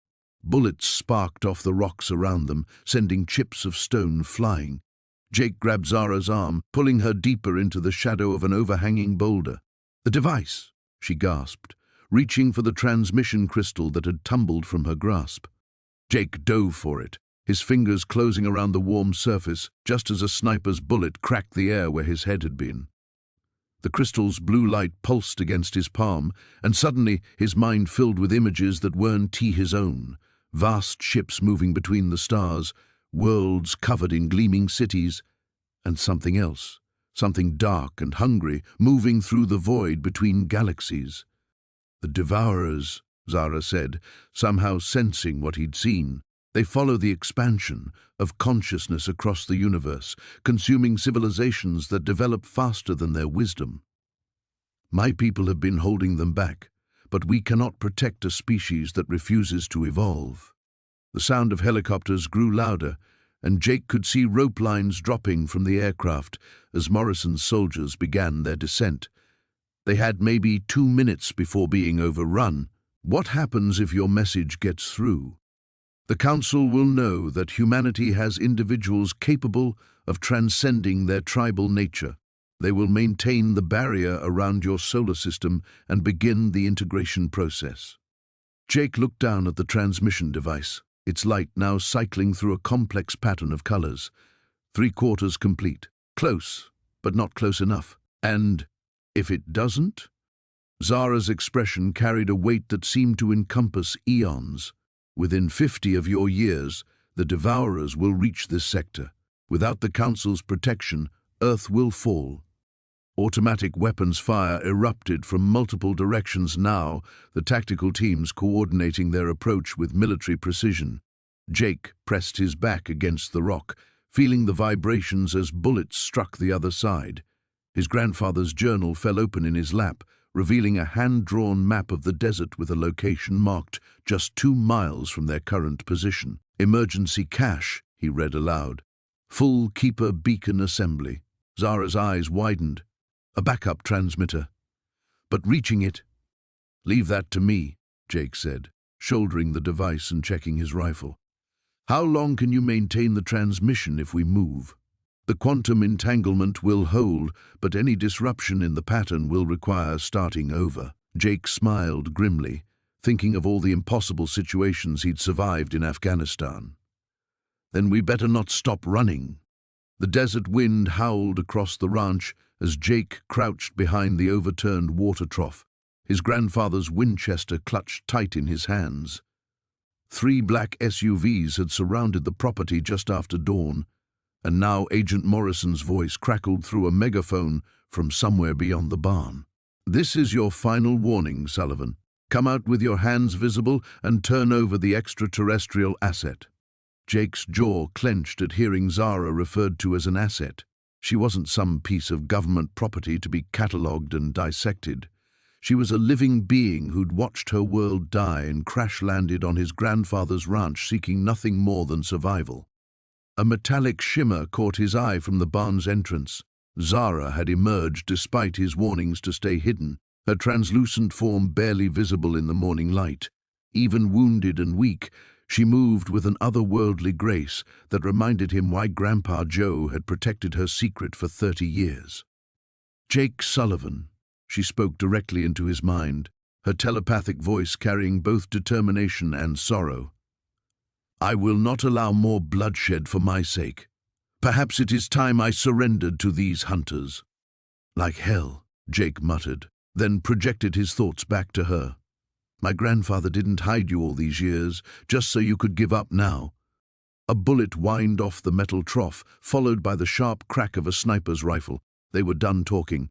Bullets sparked off the rocks around them, sending chips of stone flying. Jake grabbed Zara's arm, pulling her deeper into the shadow of an overhanging boulder. "The device," she gasped, reaching for the transmission crystal that had tumbled from her grasp. Jake dove for it, his fingers closing around the warm surface just as a sniper's bullet cracked the air where his head had been. The crystal's blue light pulsed against his palm, and suddenly his mind filled with images that weren't his own. Vast ships moving between the stars, worlds covered in gleaming cities, and something else, something dark and hungry, moving through the void between galaxies. "The Devourers," Zara said, somehow sensing what he'd seen. "They follow the expansion of consciousness across the universe, consuming civilizations that develop faster than their wisdom. My people have been holding them back, but we cannot protect a species that refuses to evolve." The sound of helicopters grew louder, and Jake could see rope lines dropping from the aircraft as Morrison's soldiers began their descent. They had maybe 2 minutes before being overrun. What happens if your message gets through? The Council will know that humanity has individuals capable of transcending their tribal nature. They will maintain the barrier around your solar system and begin the integration process. Jake looked down at the transmission device, its light now cycling through a complex pattern of colors. 3/4 complete. Close, but not close enough. And if it doesn't? Zara's expression carried a weight that seemed to encompass eons. Within 50 of your years, the Devourers will reach this sector. Without the Council's protection, Earth will fall. Automatic weapons fire erupted from multiple directions now, the tactical teams coordinating their approach with military precision. Jake pressed his back against the rock, feeling the vibrations as bullets struck the other side. His grandfather's journal fell open in his lap, revealing a hand-drawn map of the desert with a location marked just 2 miles from their current position. Emergency cache, he read aloud. Full Keeper beacon assembly. Zara's eyes widened. A backup transmitter. But reaching it? Leave that to me, Jake said, shouldering the device and checking his rifle. How long can you maintain the transmission if we move? The quantum entanglement will hold, but any disruption in the pattern will require starting over. Jake smiled grimly, thinking of all the impossible situations he'd survived in Afghanistan. Then we better not stop running. The desert wind howled across the ranch as Jake crouched behind the overturned water trough, his grandfather's Winchester clutched tight in his hands. 3 black SUVs had surrounded the property just after dawn, and now Agent Morrison's voice crackled through a megaphone from somewhere beyond the barn. This is your final warning, Sullivan. Come out with your hands visible and turn over the extraterrestrial asset. Jake's jaw clenched at hearing Zara referred to as an asset. She wasn't some piece of government property to be catalogued and dissected. She was a living being who'd watched her world die and crash-landed on his grandfather's ranch seeking nothing more than survival. A metallic shimmer caught his eye from the barn's entrance. Zara had emerged despite his warnings to stay hidden, her translucent form barely visible in the morning light. Even wounded and weak, she moved with an otherworldly grace that reminded him why Grandpa Joe had protected her secret for 30 years. Jake Sullivan, she spoke directly into his mind, her telepathic voice carrying both determination and sorrow. I will not allow more bloodshed for my sake. Perhaps it is time I surrendered to these hunters. Like hell, Jake muttered, then projected his thoughts back to her. My grandfather didn't hide you all these years, just so you could give up now. A bullet whined off the metal trough, followed by the sharp crack of a sniper's rifle. They were done talking.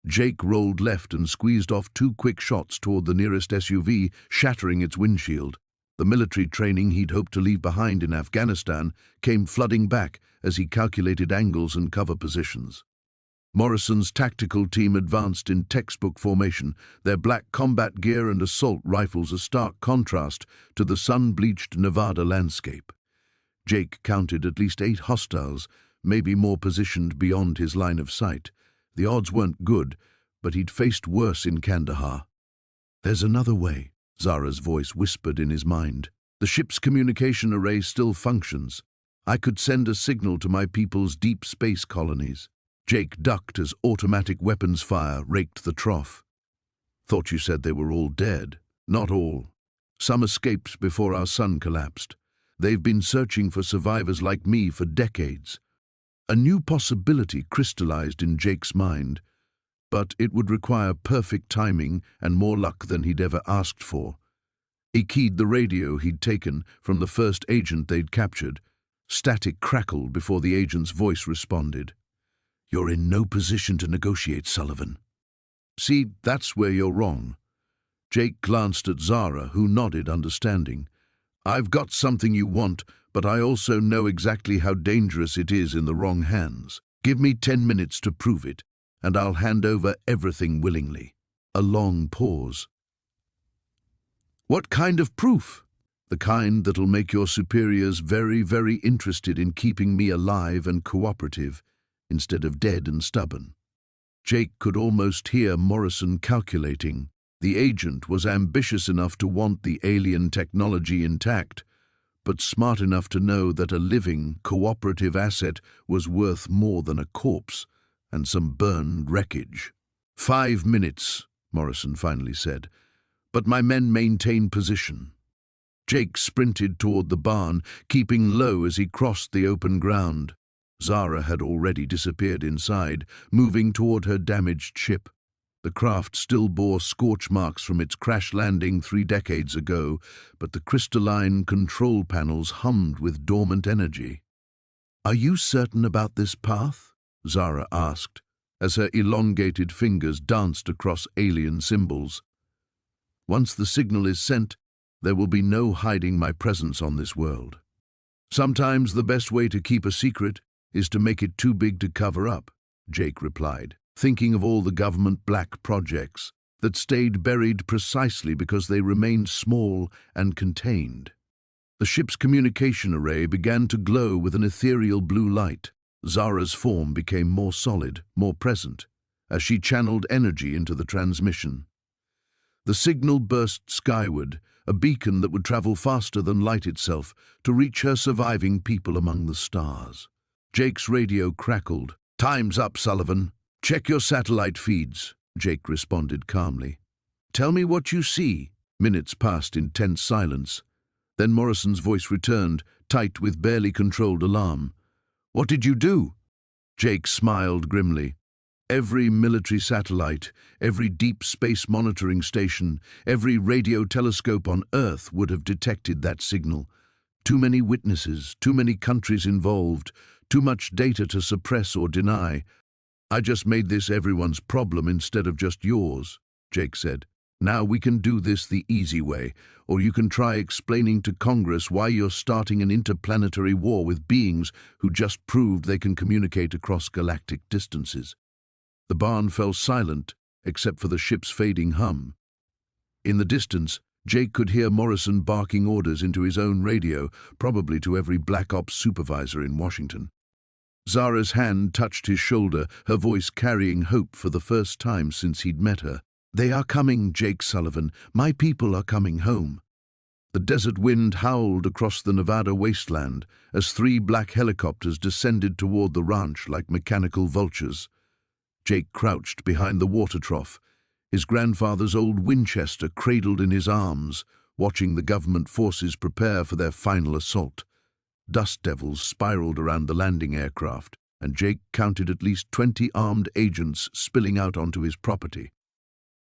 Jake rolled left and squeezed off 2 quick shots toward the nearest SUV, shattering its windshield. The military training he'd hoped to leave behind in Afghanistan came flooding back as he calculated angles and cover positions. Morrison's tactical team advanced in textbook formation, their black combat gear and assault rifles a stark contrast to the sun-bleached Nevada landscape. Jake counted at least 8 hostiles, maybe more positioned beyond his line of sight. The odds weren't good, but he'd faced worse in Kandahar. There's another way, Zara's voice whispered in his mind. The ship's communication array still functions. I could send a signal to my people's deep space colonies. Jake ducked as automatic weapons fire raked the trough. Thought you said they were all dead. Not all. Some escaped before our sun collapsed. They've been searching for survivors like me for decades. A new possibility crystallized in Jake's mind, but it would require perfect timing and more luck than he'd ever asked for. He keyed the radio he'd taken from the first agent they'd captured. Static crackled before the agent's voice responded. You're in no position to negotiate, Sullivan. See, that's where you're wrong. Jake glanced at Zara, who nodded, understanding. I've got something you want, but I also know exactly how dangerous it is in the wrong hands. Give me 10 minutes to prove it, and I'll hand over everything willingly. A long pause. What kind of proof? The kind that'll make your superiors very, very interested in keeping me alive and cooperative, instead of dead and stubborn. Jake could almost hear Morrison calculating. The agent was ambitious enough to want the alien technology intact, but smart enough to know that a living, cooperative asset was worth more than a corpse and some burned wreckage. 5 minutes, Morrison finally said, but my men maintain position. Jake sprinted toward the barn, keeping low as he crossed the open ground. Zara had already disappeared inside, moving toward her damaged ship. The craft still bore scorch marks from its crash landing 3 decades ago, but the crystalline control panels hummed with dormant energy. "Are you certain about this path?" Zara asked, as her elongated fingers danced across alien symbols. "Once the signal is sent, there will be no hiding my presence on this world. Sometimes the best way to keep a secret is to make it too big to cover up," Jake replied, thinking of all the government black projects that stayed buried precisely because they remained small and contained. The ship's communication array began to glow with an ethereal blue light. Zara's form became more solid, more present, as she channeled energy into the transmission. The signal burst skyward, a beacon that would travel faster than light itself to reach her surviving people among the stars. Jake's radio crackled. "Time's up, Sullivan. Check your satellite feeds," Jake responded calmly. "Tell me what you see." Minutes passed in tense silence. Then Morrison's voice returned, tight with barely controlled alarm. "What did you do?" Jake smiled grimly. Every military satellite, every deep space monitoring station, every radio telescope on Earth would have detected that signal. Too many witnesses, too many countries involved, too much data to suppress or deny. "I just made this everyone's problem instead of just yours," Jake said. "Now we can do this the easy way, or you can try explaining to Congress why you're starting an interplanetary war with beings who just proved they can communicate across galactic distances." The barn fell silent, except for the ship's fading hum. In the distance, Jake could hear Morrison barking orders into his own radio, probably to every Black Ops supervisor in Washington. Zara's hand touched his shoulder, her voice carrying hope for the first time since he'd met her. "They are coming, Jake Sullivan. My people are coming home." The desert wind howled across the Nevada wasteland as 3 black helicopters descended toward the ranch like mechanical vultures. Jake crouched behind the water trough, his grandfather's old Winchester cradled in his arms, watching the government forces prepare for their final assault. Dust devils spiraled around the landing aircraft, and Jake counted at least 20 armed agents spilling out onto his property.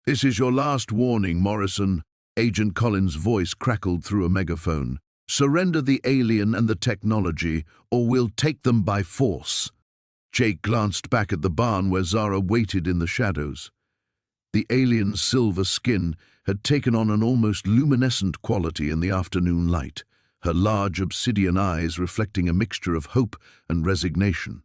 "This is your last warning, Morrison," Agent Collins' voice crackled through a megaphone. "Surrender the alien and the technology, or we'll take them by force." Jake glanced back at the barn where Zara waited in the shadows. The alien's silver skin had taken on an almost luminescent quality in the afternoon light, her large obsidian eyes reflecting a mixture of hope and resignation.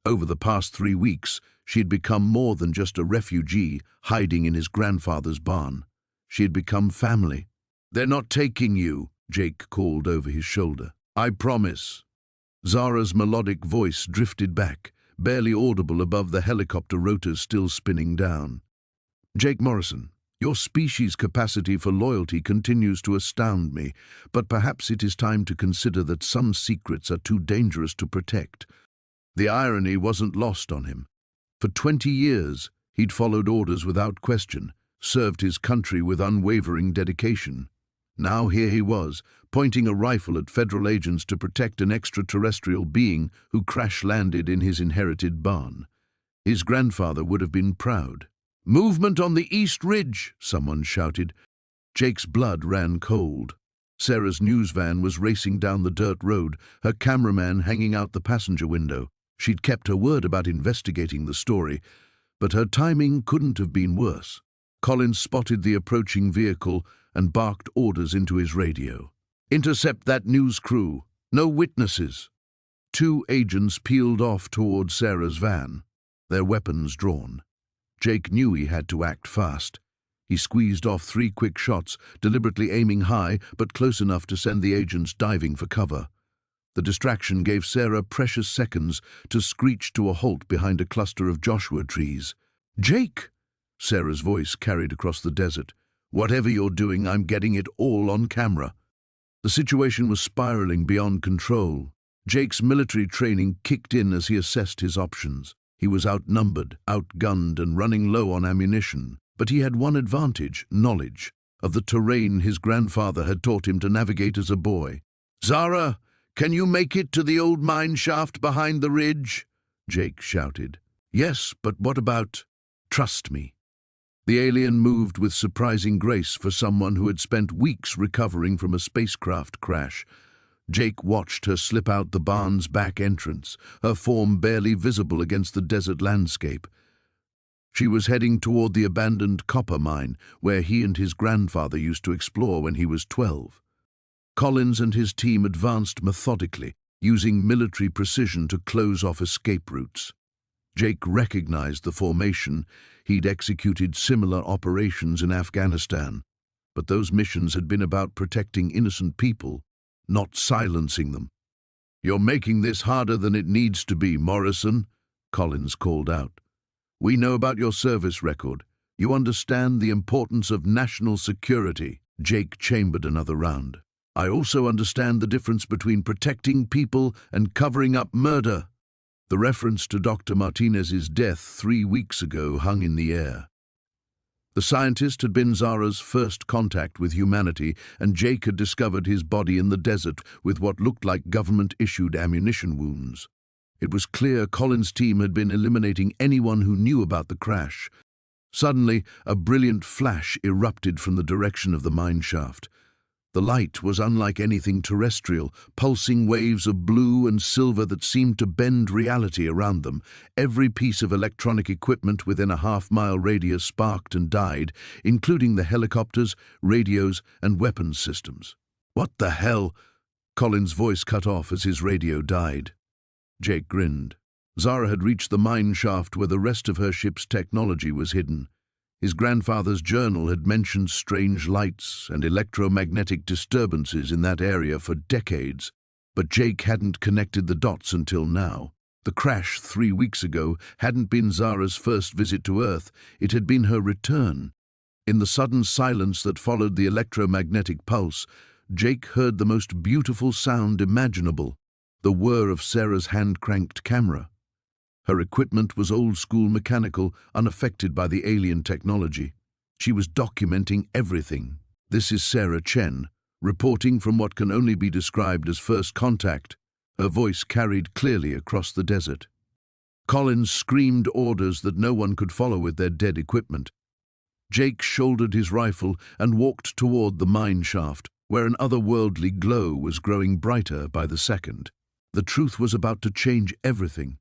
Over the past 3 weeks, she had become more than just a refugee hiding in his grandfather's barn. She had become family. "They're not taking you," Jake called over his shoulder. "I promise." Zara's melodic voice drifted back, barely audible above the helicopter rotors still spinning down. "Jake Morrison, your species' capacity for loyalty continues to astound me, but perhaps it is time to consider that some secrets are too dangerous to protect." The irony wasn't lost on him. For 20 years, he'd followed orders without question, served his country with unwavering dedication. Now here he was, pointing a rifle at federal agents to protect an extraterrestrial being who crash-landed in his inherited barn. His grandfather would have been proud. "Movement on the East Ridge," someone shouted. Jake's blood ran cold. Sarah's news van was racing down the dirt road, her cameraman hanging out the passenger window. She'd kept her word about investigating the story, but her timing couldn't have been worse. Collins spotted the approaching vehicle and barked orders into his radio. "Intercept that news crew. No witnesses." 2 agents peeled off toward Sarah's van, their weapons drawn. Jake knew he had to act fast. He squeezed off 3 quick shots, deliberately aiming high but close enough to send the agents diving for cover. The distraction gave Sarah precious seconds to screech to a halt behind a cluster of Joshua trees. "Jake!" Sarah's voice carried across the desert. "Whatever you're doing, I'm getting it all on camera." The situation was spiraling beyond control. Jake's military training kicked in as he assessed his options. He was outnumbered, outgunned, and running low on ammunition. But he had one advantage: knowledge of the terrain his grandfather had taught him to navigate as a boy. "Zara, can you make it to the old mine shaft behind the ridge?" Jake shouted. "Yes, but what about—" "Trust me." The alien moved with surprising grace for someone who had spent weeks recovering from a spacecraft crash. Jake watched her slip out the barn's back entrance, her form barely visible against the desert landscape. She was heading toward the abandoned copper mine, where he and his grandfather used to explore when he was 12. Collins and his team advanced methodically, using military precision to close off escape routes. Jake recognized the formation. He'd executed similar operations in Afghanistan, but those missions had been about protecting innocent people, not silencing them. "You're making this harder than it needs to be, Morrison," Collins called out. "We know about your service record. You understand the importance of national security." Jake chambered another round. "I also understand the difference between protecting people and covering up murder." The reference to Dr. Martinez's death 3 weeks ago hung in the air. The scientist had been Zara's first contact with humanity, and Jake had discovered his body in the desert with what looked like government-issued ammunition wounds. It was clear Collins' team had been eliminating anyone who knew about the crash. Suddenly, a brilliant flash erupted from the direction of the mine shaft. The light was unlike anything terrestrial, pulsing waves of blue and silver that seemed to bend reality around them. Every piece of electronic equipment within a half-mile radius sparked and died, including the helicopters, radios, and weapons systems. "What the hell?" Collins' voice cut off as his radio died. Jake grinned. Zara had reached the mine shaft where the rest of her ship's technology was hidden. His grandfather's journal had mentioned strange lights and electromagnetic disturbances in that area for decades, but Jake hadn't connected the dots until now. The crash 3 weeks ago hadn't been Zara's first visit to Earth, it had been her return. In the sudden silence that followed the electromagnetic pulse, Jake heard the most beautiful sound imaginable, the whir of Sarah's hand-cranked camera. Her equipment was old-school mechanical, unaffected by the alien technology. She was documenting everything. "This is Sarah Chen, reporting from what can only be described as first contact." Her voice carried clearly across the desert. Collins screamed orders that no one could follow with their dead equipment. Jake shouldered his rifle and walked toward the mine shaft, where an otherworldly glow was growing brighter by the second. The truth was about to change everything.